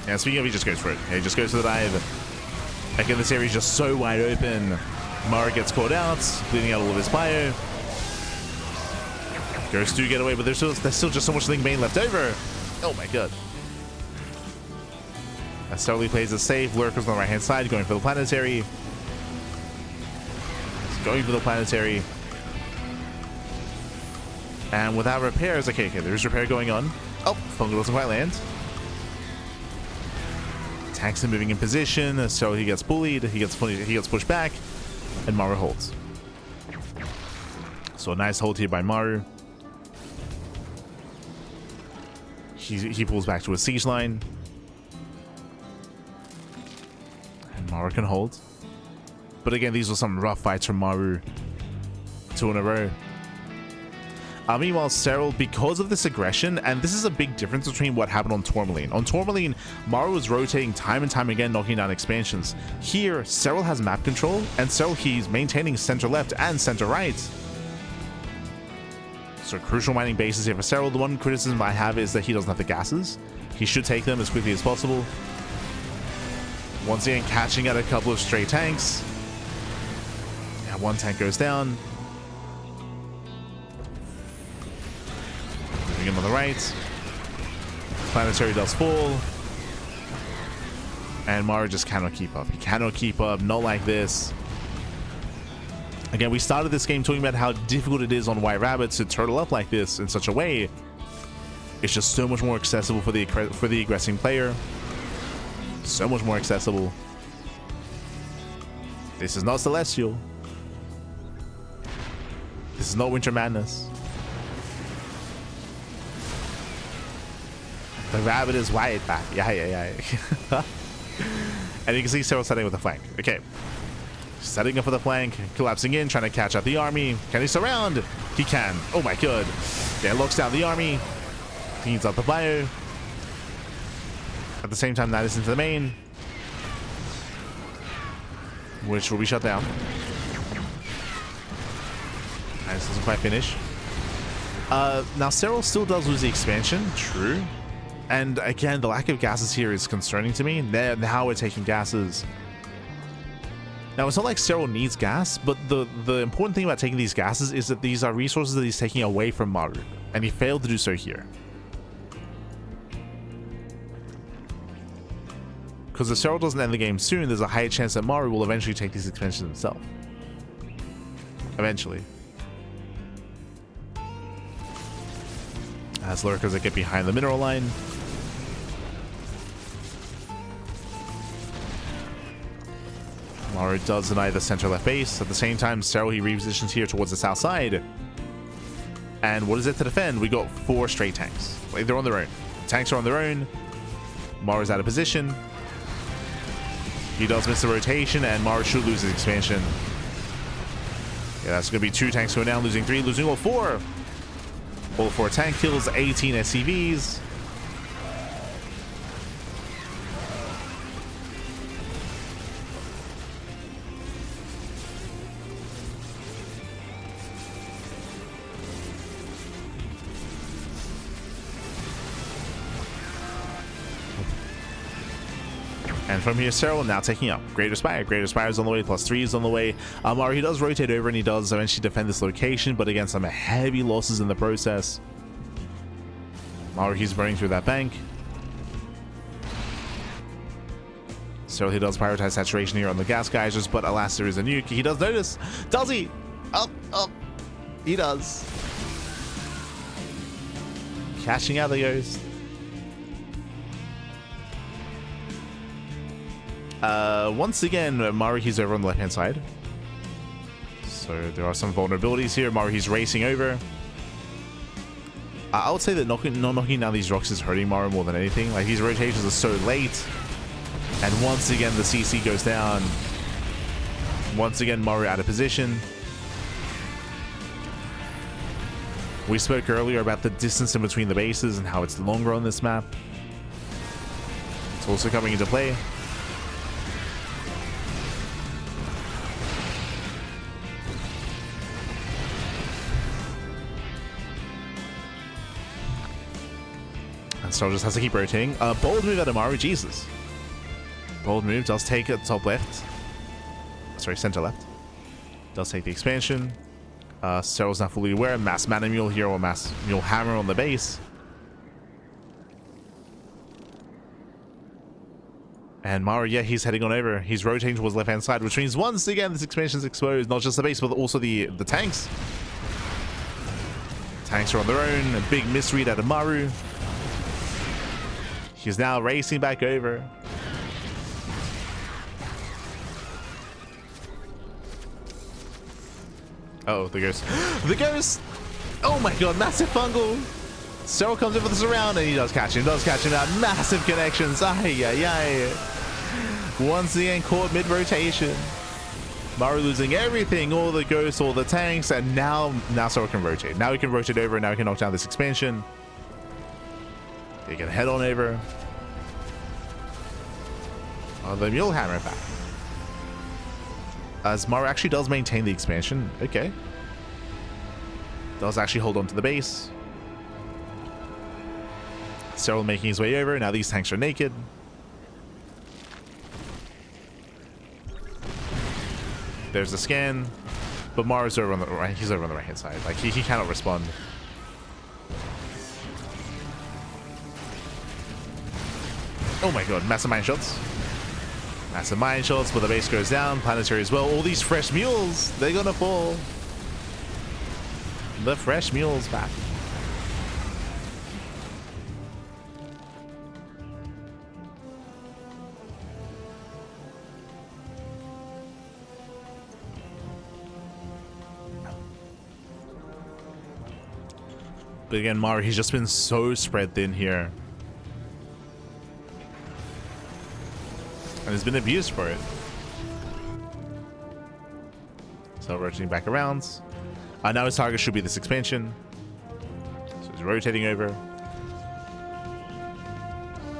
Yeah, speaking of, he just goes for it. Yeah, he just goes for the dive. Again, this area is just so wide open. Maru gets caught out, bleeding out all of his bio. Ghosts do get away, but there's still just so much Ling Bane left over. Oh my god. As Serral plays it safe, lurkers on the right hand side, going for the planetary. He's going for the planetary. And without repairs, okay, there's repair going on. Oh, Fungal doesn't quite land. Tanks are moving in position, so he gets bullied, he gets pushed back, and Maru holds. So a nice hold here by Maru. He pulls back to a siege line. Maru can hold. But again, these were some rough fights from Maru. 2 in a row. Meanwhile, Serral, because of this aggression, and this is a big difference between what happened on Tourmaline. On Tourmaline, Maru was rotating time and time again, knocking down expansions. Here, Serral has map control, and Serral, he's maintaining center left and center right. So crucial mining bases here for Serral. The one criticism I have is that he doesn't have the gases. He should take them as quickly as possible. Once again, catching at a couple of stray tanks. Yeah, one tank goes down. Moving him on the right. Planetary does fall. And Maru just cannot keep up. He cannot keep up, not like this. Again, we started this game talking about how difficult it is on White Rabbit to turtle up like this in such a way. It's just so much more accessible for the aggressing player. So much more accessible. This is not Celestial. This is not Winter Madness. The rabbit is white back. Yeah. And you can see Serral setting with the flank. Okay. Setting up for the flank, collapsing in, trying to catch up the army. Can he surround? He can. Oh my god. Yeah, locks down the army. Cleans up the bio. At the same time, that is into the main, which will be shut down. And this doesn't quite finish. Now, Serral still does lose the expansion. True. And again, the lack of gases here is concerning to me. Now we're taking gases. Now, it's not like Serral needs gas, but the important thing about taking these gases is that these are resources that he's taking away from Maru, and he failed to do so here. Because if Serral doesn't end the game soon, there's a higher chance that Maru will eventually take these expansions himself. Eventually. As lurkers that get behind the mineral line. Maru does deny the center left base. At the same time, Serral, he repositions here towards the south side. And what is it to defend? We got 4 straight tanks. Like, they're on their own. Tanks are on their own. Maru's out of position. He does miss the rotation, and Maru should lose his expansion. Yeah, that's going to be 2 tanks going down, losing 3, losing all 4. All 4 tank kills, 18 SCVs. And from here, Serral now taking up Greater Spire. Greater Spire is on the way, +3 is on the way. Maru, he does rotate over and he does eventually defend this location, but again, some heavy losses in the process. Maru, he's running through that bank. Serral, he does prioritize saturation here on the gas geysers, but alas, there is a nuke. He does notice. Does he? Oh, he does. Cashing out the ghost. Once again, Maru, he's over on the left-hand side. So there are some vulnerabilities here. Maru, he's racing over. I would say that not knocking down these rocks is hurting Maru more than anything. Like, these rotations are so late. And once again, the CC goes down. Once again, Maru out of position. We spoke earlier about the distance in between the bases and how it's longer on this map. It's also coming into play. And Serral just has to keep rotating. Bold move out of Maru, Jesus. Bold move does take it top left. Sorry, center left. Does take the expansion. Serral's not fully aware. Mass Mana Mule here, or Mass Mule Hammer on the base. And Maru, yeah, he's heading on over. He's rotating towards the left-hand side, which means once again this expansion's exposed. Not just the base, but also the tanks. Tanks are on their own. A big misread out of Maru. He's now racing back over. Oh, the ghost. The ghost! Oh my god, massive fungal! Serral comes in for the surround and he does catch him out. Massive connections. Ay. Once again, caught mid-rotation. Maru losing everything, all the ghosts, all the tanks, and now Serral can rotate. Now we can rotate over, now we can knock down this expansion. They can head on over. Oh, the mule hammer back. As Maru actually does maintain the expansion. Okay. Does actually hold on to the base. Serral making his way over. Now these tanks are naked. There's the scan. But Maru's over on the right. He's over on the right hand side. Like he cannot respond. Oh my god, massive mine shots. Massive mine shots, but the base goes down. Planetary as well. All these fresh mules, they're gonna fall. The fresh mules back. But again, Maru, he's just been so spread thin here. And has been abused for it. So rotating back around. Now his target should be this expansion. So he's rotating over.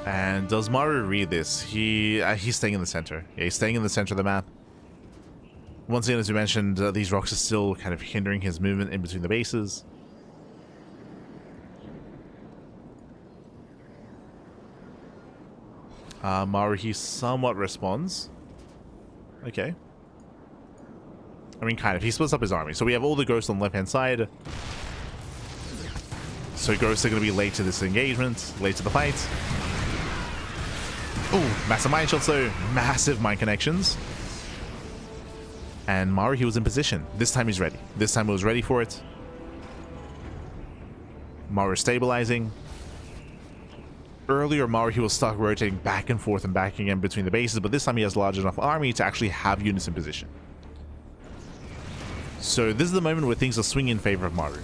And does Maru read this? He's staying in the center. Yeah, he's staying in the center of the map. Once again, as we mentioned, these rocks are still kind of hindering his movement in between the bases. Maru, he somewhat responds. Okay. I mean, kind of. He splits up his army. So we have all the ghosts on the left-hand side. So ghosts are going to be late to this engagement, late to the fight. Oh, massive mine shots though. Massive mine connections. And Maru, he was in position. This time he's ready. This time he was ready for it. Maru stabilizing. Earlier, Maru, he was stuck rotating back and forth and back again between the bases, but this time he has a large enough army to actually have units in position. So this is the moment where things are swinging in favor of Maru.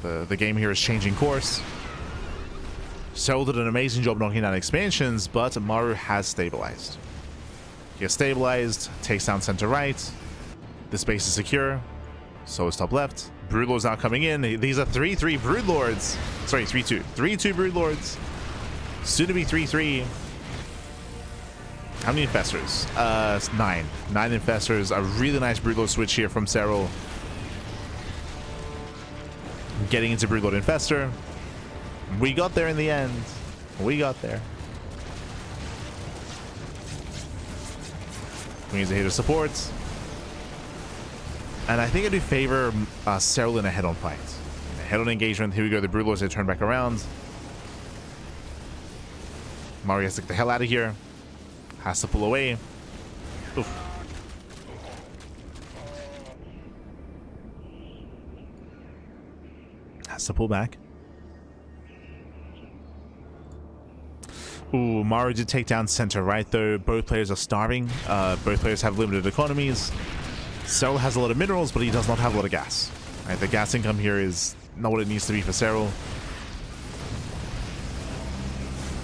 The game here is changing course. Serral did an amazing job knocking down expansions, but Maru has stabilized. He has stabilized, takes down center right. This base is secure. So is top left. Broodlords now coming in. These are 3-3 Broodlords. Sorry, 3-2. 3-2 Broodlords. Soon to be 3-3. How many infestors? 9. 9 infestors. A really nice Broodlord switch here from Serral. Getting into Broodlord infestor. We got there in the end. We got there. We need to hit a support. And I think I do favor Serral in a head-on fight. In a head-on engagement. Here we go. The Broodlords, they turn back around. Maru has to get the hell out of here. Has to pull away. Oof. Has to pull back. Ooh, Maru did take down center right though. Both players are starving. Both players have limited economies. Serral has a lot of minerals, but he does not have a lot of gas. Right, the gas income here is not what it needs to be for Serral.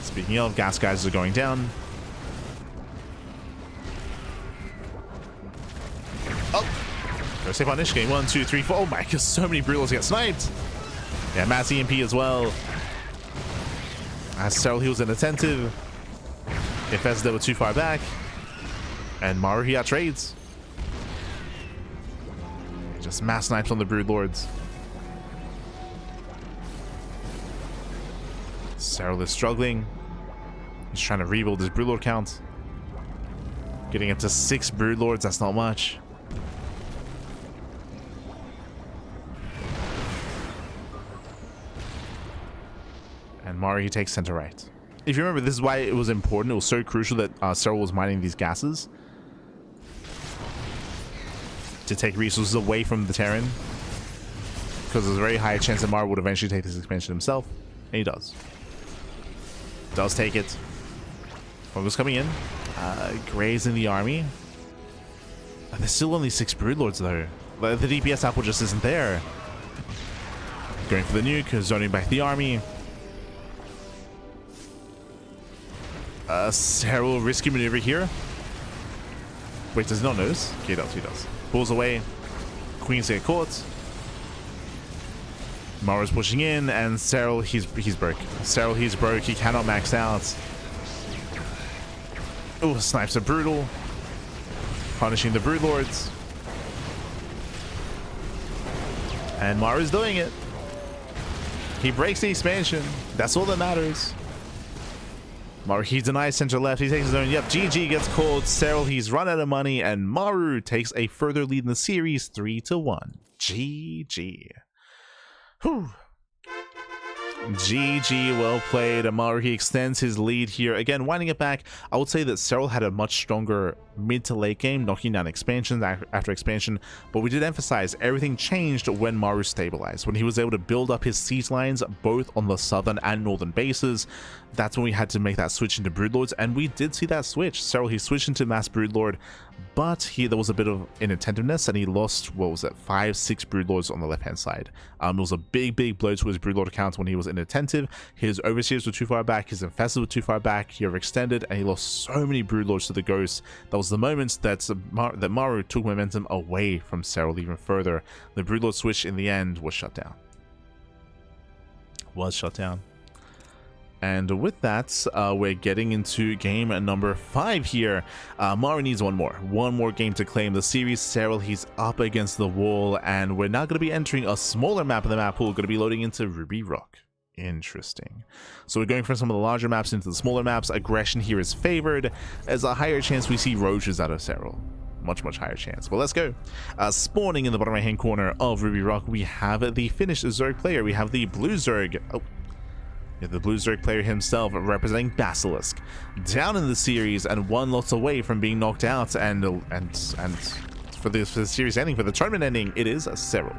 Speaking of, gas guys are going down. Oh! Go safe on this game. 1, 2, 3, 4. Oh my god, so many Broodlords get sniped. Yeah, mass EMP as well. As Serral, he was inattentive. If they were too far back. And Maru, he trades. Just mass snipes on the Broodlords. Serral is struggling. He's trying to rebuild his Broodlord count. Getting up to 6 Broodlords, that's not much. And Maru, he takes center right. If you remember, this is why it was important. It was so crucial that Serral was mining these gases. To take resources away from the Terran. Because there's a very high chance that Maru would eventually take this expansion himself. And he does. Does take it. Focus coming in. Grays in the army. There's still only 6 Broodlords though. The DPS apple just isn't there. Going for the nuke, zoning back the army. Serral risky maneuver here. Wait, does he not notice? Okay, he does. Pulls away. Queens get caught. Maru's pushing in, and Serral, he's broke. Serral, he's broke. He cannot max out. Oh, snipes are brutal. Punishing the Brood Lords. And Maru's doing it. He breaks the expansion. That's all that matters. Maru, he denies center left. He takes his own. Yep, GG gets called. Serral, he's run out of money. And Maru takes a further lead in the series, 3-1. GG. Whew. GG, well played. Maru, he extends his lead here. Again, winding it back, I would say that Serral had a much stronger mid to late game, knocking down expansions after expansion, but we did emphasize everything changed when Maru stabilized, when he was able to build up his siege lines both on the southern and northern bases. That's when we had to make that switch into Broodlords, and we did see that switch. Serral, he switched into Mass Broodlord, but there was a bit of inattentiveness, and he lost, what was it, 5-6 Broodlords on the left hand side. It was a big blow to his Broodlord account when he was inattentive. His Overseers were too far back, his Infestors were too far back, he overextended, and he lost so many Broodlords to the Ghosts. That was the moments that Maru took momentum away from Serral even further. The Broodlord switch in the end was shut down. And with that, we're getting into game number 5 here. Maru needs one more game to claim the series. Serral, he's up against the wall, and we're now going to be entering a smaller map in the map pool. We're going to be loading into Ruby Rock. Interesting. So we're going from some of the larger maps into the smaller maps. Aggression here is favored. There's a higher chance we see roaches out of Serral. Much higher chance. Well, let's go. Spawning in the bottom right hand corner of Ruby Rock, we have the Finnish Zerg player. We have the blue Zerg. The blue Zerg player himself, representing Basilisk, down in the series and one lot away from being knocked out. And for the series ending, for the tournament ending, it is Serral.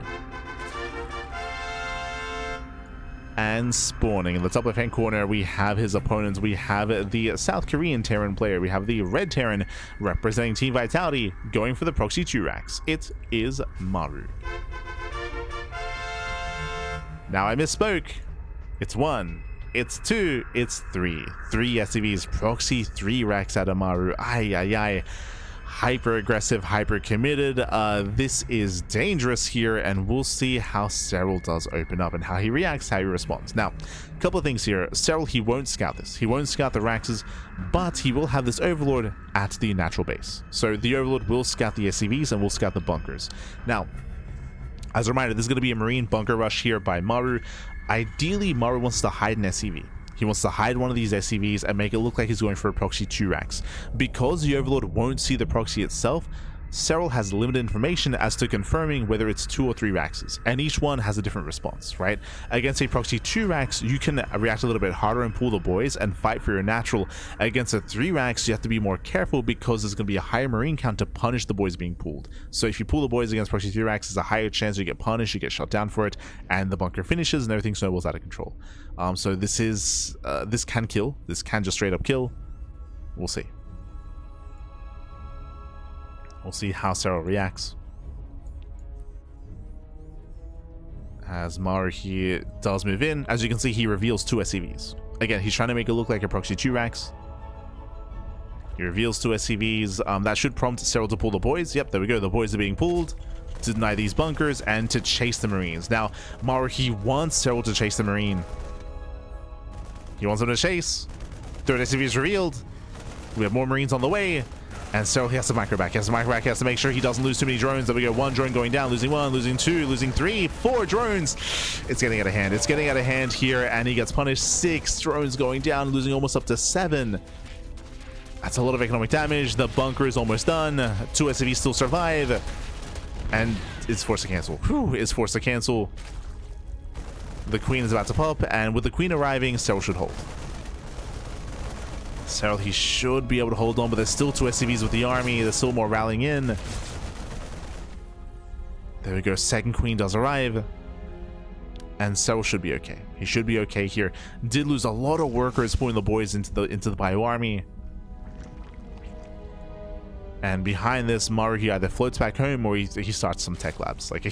And spawning in the top left hand corner, we have his opponents. We have the South Korean Terran player. We have the red Terran representing Team Vitality, going for the proxy Turax. It is Maru. Now I misspoke. It's 1. It's 2, it's 3. 3 SCVs, proxy 3 racks out of Maru. Ay. Hyper aggressive, hyper committed. This is dangerous here, and we'll see how Serral does open up and how he reacts, how he responds. Now, a couple of things here. Serral, he won't scout this. He won't scout the Raxes, but he will have this Overlord at the natural base. So the Overlord will scout the SCVs and will scout the bunkers. Now, as a reminder, this is going to be a Marine bunker rush here by Maru. Ideally, Maru wants to hide an SCV. He wants to hide one of these SCVs and make it look like he's going for a proxy 2 racks. Because the Overlord won't see the proxy itself, Serral has limited information as to confirming whether it's 2 or 3 Raxes, and each one has a different response, right? Against a proxy 2 Rax, you can react a little bit harder and pull the boys and fight for your natural. Against a 3 Rax, you have to be more careful because there's going to be a higher Marine count to punish the boys being pulled. So if you pull the boys against proxy 3 Rax, there's a higher chance you get punished, you get shot down for it, and the bunker finishes and everything snowballs out of control. So this can kill. This can just straight up kill. We'll see. We'll see how Serral reacts. As Maru here does move in, as you can see, he reveals 2 SCVs. Again, he's trying to make it look like a proxy 2 racks. He reveals 2 SCVs. That should prompt Serral to pull the boys. Yep, there we go. The boys are being pulled to deny these bunkers and to chase the Marines. Now, Maru, he wants Serral to chase the Marine. He wants him to chase. 3rd SCV is revealed. We have more Marines on the way. And Serral, he has to micro back. He has to make sure he doesn't lose too many drones. There we go. 1 drone going down, losing 1, losing 2, losing 3, 4 drones. It's getting out of hand. It's getting out of hand here, and he gets punished. 6 drones going down, losing almost up to 7. That's a lot of economic damage. The bunker is almost done. 2 SCVs still survive. And it's forced to cancel. Whew, it's forced to cancel. The Queen is about to pop, and with the Queen arriving, Serral should hold. Serral, he should be able to hold on, but there's still 2 SCVs with the army. There's still more rallying in. There we go. 2nd Queen does arrive. And Serral should be okay. He should be okay here. Did lose a lot of workers pulling the boys into the bio army. And behind this, Maru, he either floats back home or he starts some tech labs. Like, you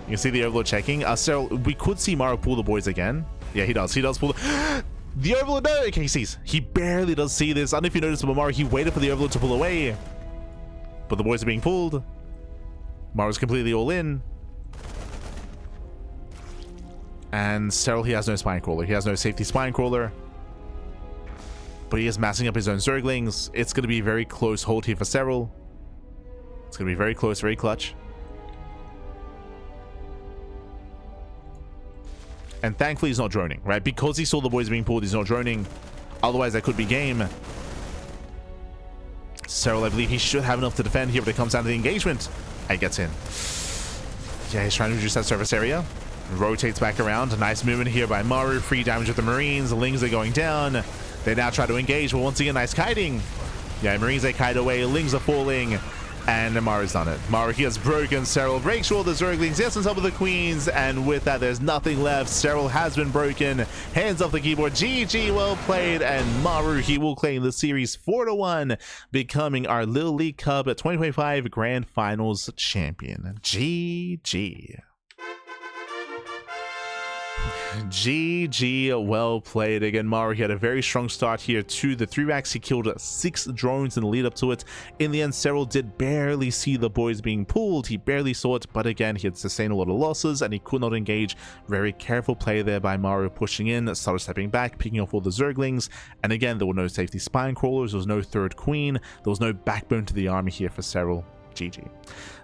can see the Overlord checking. Serral, we could see Maru pull the boys again. Yeah, he does. He does pull the... The Overlord, no! Okay, he sees. He barely does see this. I don't know if you noticed, but Maru, he waited for the Overlord to pull away. But the boys are being pulled. Maru's completely all in. And Serral, he has no spine crawler. He has no safety spine crawler. But he is massing up his own Zerglings. It's going to be a very close hold here for Serral. It's going to be very close, very clutch. And thankfully he's not droning, right? Because he saw the boys being pulled, he's not droning. Otherwise, that could be game. Serral, I believe he should have enough to defend here, but it comes down to the engagement. He gets in. Yeah, he's trying to reduce that surface area. Rotates back around. A nice movement here by Maru. Free damage with the Marines. The Lings are going down. They now try to engage, but once again, nice kiting. Yeah, Marines, they kite away. Lings are falling. And Maru's done it. Maru, he has broken. Serral breaks all the Zerglings. Yes, on top of the Queens. And with that, there's nothing left. Serral has been broken. Hands off the keyboard. GG, well played. And Maru, he will claim the series 4-1, becoming our LiuLi Cup 2025 Grand Finals champion. GG. GG, well played. Again, Maru, he had a very strong start here to the 3 racks. He killed 6 drones in the lead up to it. In the end, Serral did barely see the boys being pulled. He barely saw it, but again, he had sustained a lot of losses and he could not engage. Very careful play there by Maru, pushing in, started stepping back, picking off all the Zerglings. And again, there were no safety spine crawlers. There was no third queen. There was no backbone to the army here for Serral. GG.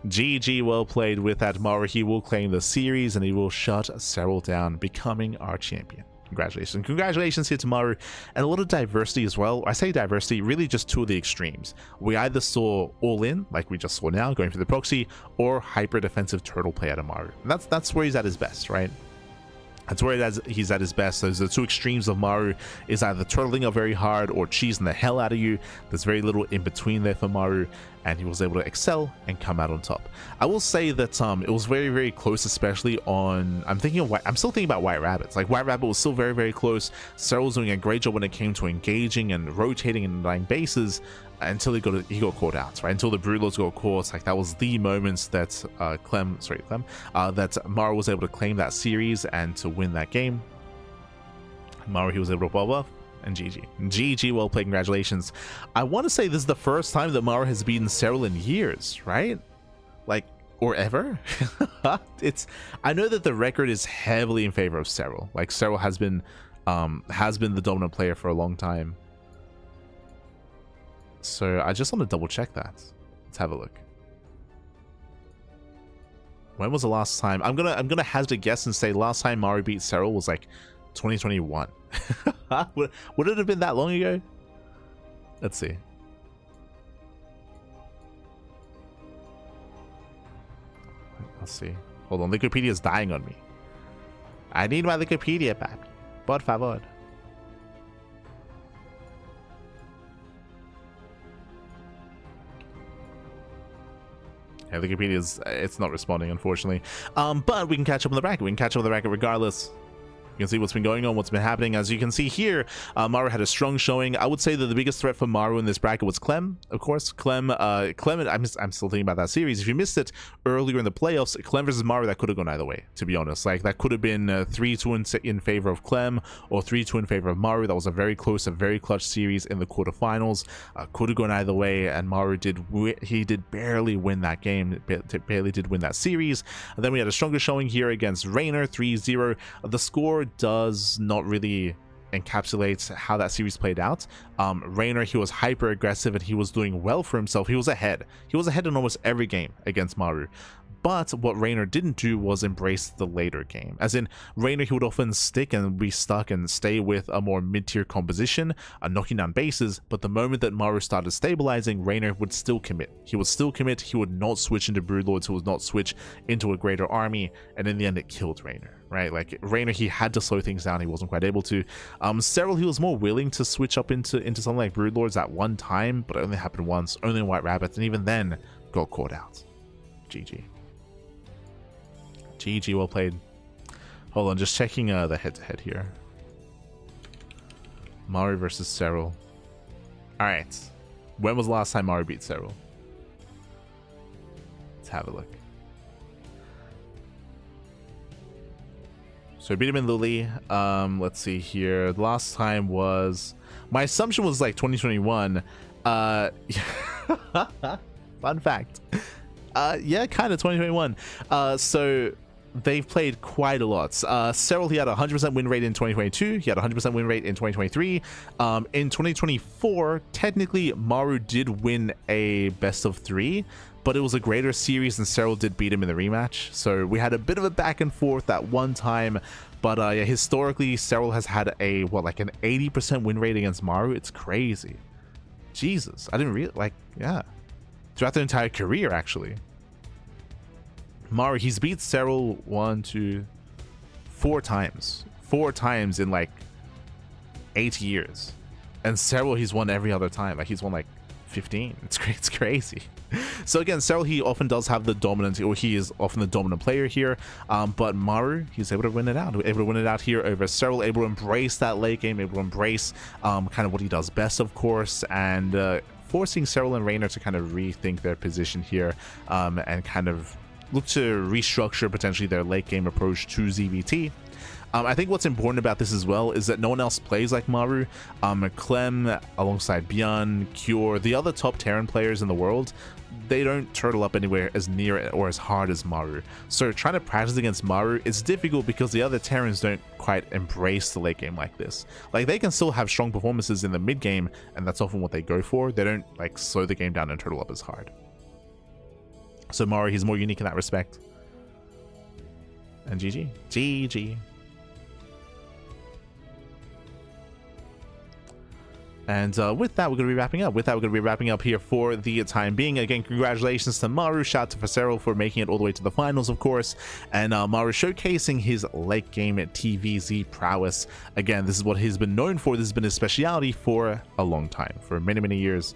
GG, well played. With that, Maru, he will claim the series and he will shut Serral down, becoming our champion. Congratulations. Congratulations here to Maru. And a lot of diversity as well. I say diversity, really just 2 of the extremes. We either saw all in, like we just saw now, going for the proxy, or hyper defensive turtle play out of Maru. And that's where he's at his best, right? That's where he's at his best. Those are the 2 extremes of Maru, is either turtling up very hard or cheesing the hell out of you. There's very little in between there for Maru, and he was able to excel and come out on top. I will say that it was very, very close, especially on, I'm still thinking about White Rabbits. Like, White Rabbit was still very, very close. Serral was doing a great job when it came to engaging and rotating and dying bases, until he got caught out, right? Until the Broodlords got caught. Like, that was the moments that that Maru was able to claim that series and to win that game. Maru, he was able to bob off, and GG. GG, well played. Congratulations. I want to say this is the first time that Maru has beaten Serral in years, right? Like, or ever. I know that the record is heavily in favor of Serral. Like, Serral has been the dominant player for a long time. So I just want to double check that. Let's have a look. When was the last time? I'm gonna hazard a guess and say last time Maru beat Serral was like 2021. Would it have been that long ago? Let's see. Let's see. Hold on, Wikipedia's dying on me. I need my Wikipedia back. Por favor. Yeah, Wikipedia's, it's not responding, unfortunately. But we can catch up on the bracket. We can catch up on the bracket regardless. You can see what's been going on, what's been happening. As you can see here, Maru had a strong showing. I would say that the biggest threat for Maru in this bracket was Clem, of course. Clem, I'm still thinking about that series. If you missed it earlier in the playoffs, Clem versus Maru, that could have gone either way, to be honest. Like, that could have been 3-2 in favor of Clem or 3-2 in favor of Maru. That was a very close, a very clutch series in the quarterfinals. Could have gone either way, and Maru did barely win that game, barely did win that series. And then we had a stronger showing here against Raynor, 3-0. The score does not really encapsulate how that series played out. Raynor, he was hyper aggressive and he was doing well for himself. He was ahead in almost every game against Maru. But what Raynor didn't do was embrace the later game. As in, Raynor, he would often stick and be stuck and stay with a more mid-tier composition, knocking down bases, but the moment that Maru started stabilizing, Raynor would still commit. He would still commit, he would not switch into Broodlords, he would not switch into a greater army, and in the end it killed Raynor, right? Like, Raynor, he had to slow things down, he wasn't quite able to. Serral, he was more willing to switch up into something like Broodlords at one time, but it only happened once, only in White Rabbit, and even then, got caught out. GG. GG, well played. Hold on, just checking the head-to-head here. Maru versus Serral. Alright. When was the last time Maru beat Serral? Let's have a look. So I beat him in LiuLi. Let's see here. The last time was, my assumption was like 2021. Fun fact. Yeah, kind of 2021. So they've played quite a lot. Serral, he had a 100% win rate in 2022. He had a 100% win rate in 2023. In 2024, technically Maru did win a best of 3, but it was a greater series and Serral did beat him in the rematch. So we had a bit of a back and forth at one time. But yeah, historically, Serral has had a, what, like an 80% win rate against Maru. It's crazy. Jesus, I didn't really, like, yeah. Throughout their entire career, actually. Maru, he's beat Serral 4 times. 4 times in like 8 years. And Serral, he's won every other time. Like, he's won like 15. It's crazy. So again, Serral, he often does have the dominant, or he is often the dominant player here. But Maru, he's able to win it out. Able to win it out here over Serral, able to embrace that late game, able to embrace kind of what he does best, of course, and forcing Serral and Reynor to kind of rethink their position here, and kind of look to restructure potentially their late game approach to ZVT. I think what's important about this as well is that no one else plays like Maru. Clem, alongside Bjorn, Cure, the other top Terran players in the world, they don't turtle up anywhere as near or as hard as Maru. So trying to practice against Maru is difficult because the other Terrans don't quite embrace the late game like this. Like, they can still have strong performances in the mid game, and that's often what they go for. They don't like slow the game down and turtle up as hard. So Maru, he's more unique in that respect. And GG. GG. And with that, we're going to be wrapping up. With that, we're going to be wrapping up here for the time being. Again, congratulations to Maru. Shout out to Serral for making it all the way to the finals, of course. And Maru showcasing his late game at TvZ prowess. Again, this is what he's been known for. This has been his speciality for a long time. For many, many years.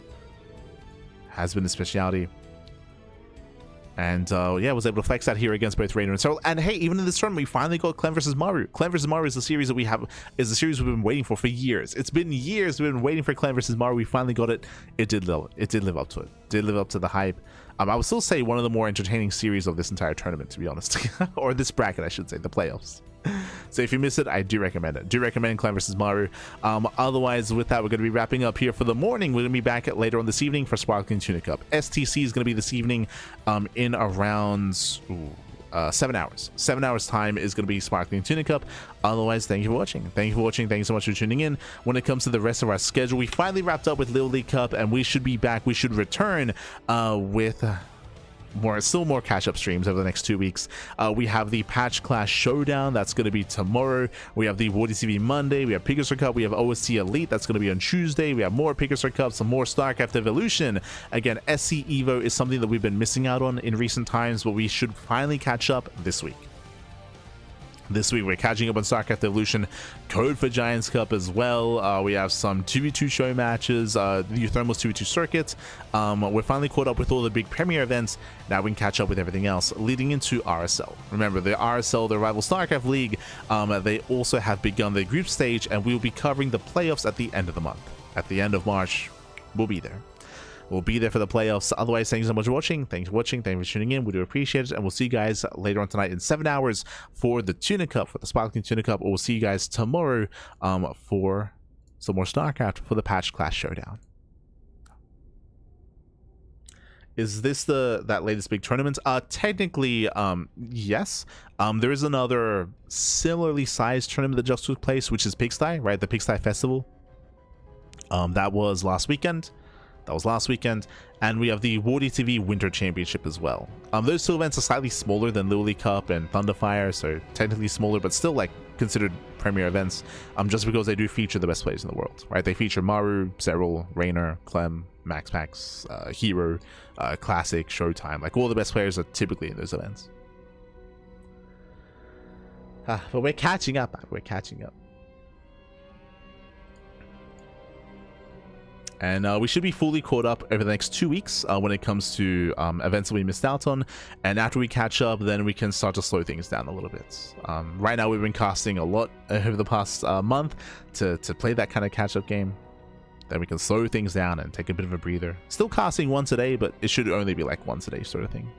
Has been his speciality. And yeah, was able to flex that here against both Reynor and Serral. And hey, even in this tournament, we finally got Clem versus Maru. Clem versus Maru is the series that we have, is the series we've been waiting for years. It's been years we've been waiting for Clem versus Maru. We finally got it. It did live up to it. Did live up to the hype. I would still say one of the more entertaining series of this entire tournament, to be honest. Or this bracket, I should say, the playoffs. So if you miss it, I do recommend it. Do recommend Clem versus Maru. Otherwise, with that, we're going to be wrapping up here for the morning. We're going to be back later on this evening for Sparkling Tuna Cup. STC is going to be this evening in around 7 hours. 7 hours time is going to be Sparkling Tuna Cup. Otherwise, thank you for watching. Thank you for watching. Thank you so much for tuning in. When it comes to the rest of our schedule, we finally wrapped up with LiuLi Cup, and we should be back. We should return with still more catch-up streams over the next 2 weeks. We have the Patch Clash Showdown, that's going to be tomorrow. We have the WarDTV Monday. We have Picasso Cup. We have OSC Elite, that's going to be on Tuesday. We have more Picasso Cup, some more StarCraft Evolution. Again, SC Evo is something that we've been missing out on in recent times, but we should finally catch up this week. This week, we're catching up on StarCraft Evolution, Code for Giants Cup as well. We have some 2v2 show matches, the Thermals 2v2 circuit. We're finally caught up with all the big premier events. Now we can catch up with everything else leading into RSL. Remember, the RSL, the rival StarCraft League, they also have begun their group stage, and we'll be covering the playoffs at the end of the month. At the end of March, we'll be there. We'll be there for the playoffs. Otherwise, thank you so much for watching. Thanks for watching. Thank you for tuning in. We do appreciate it. And we'll see you guys later on tonight in 7 hours for the Tuna Cup, for the Sparkling Tuna Cup. Or we'll see you guys tomorrow for some more StarCraft for the Patch Clash Showdown. Is this that latest big tournament? Technically, yes. There is another similarly sized tournament that just took place, which is Pigsty, right? The Pigsty Festival. That was last weekend. And we have the WarDTV Winter Championship as well. Those two events are slightly smaller than LiuLi Cup and Thunderfire, so technically smaller, but still like considered premier events, just because they do feature the best players in the world, right? They feature Maru, Serral, Reynor, Clem, MaxPax, Hero, Classic, Showtime. Like, all the best players are typically in those events. But we're catching up. And we should be fully caught up over the next 2 weeks when it comes to events that we missed out on. And after we catch up, then we can start to slow things down a little bit. Right now, we've been casting a lot over the past month to play that kind of catch-up game. Then we can slow things down and take a bit of a breather. Still casting once a day, but it should only be like once a day sort of thing.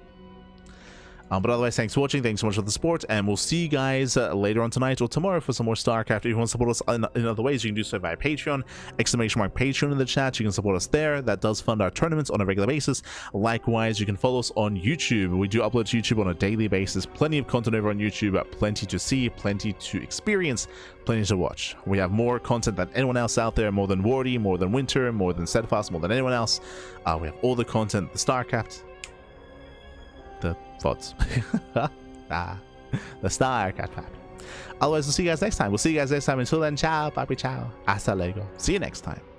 But otherwise, thanks for watching, thanks so much for the support, and we'll see you guys later on tonight or tomorrow for some more StarCraft. If you want to support us in other ways, you can do so via Patreon, !Patreon in the chat. You can support us there. That does fund our tournaments on a regular basis. Likewise, you can follow us on YouTube. We do upload to YouTube on a daily basis. Plenty of content over on YouTube, plenty to see, plenty to experience, plenty to watch. We have more content than anyone else out there, more than Wardy, more than Winter, more than Steadfast, more than anyone else. We have all the content, the StarCraft, the VODs. The StarCraft. Otherwise, we'll see you guys next time. Until then, ciao, bye, ciao, hasta luego. See you next time.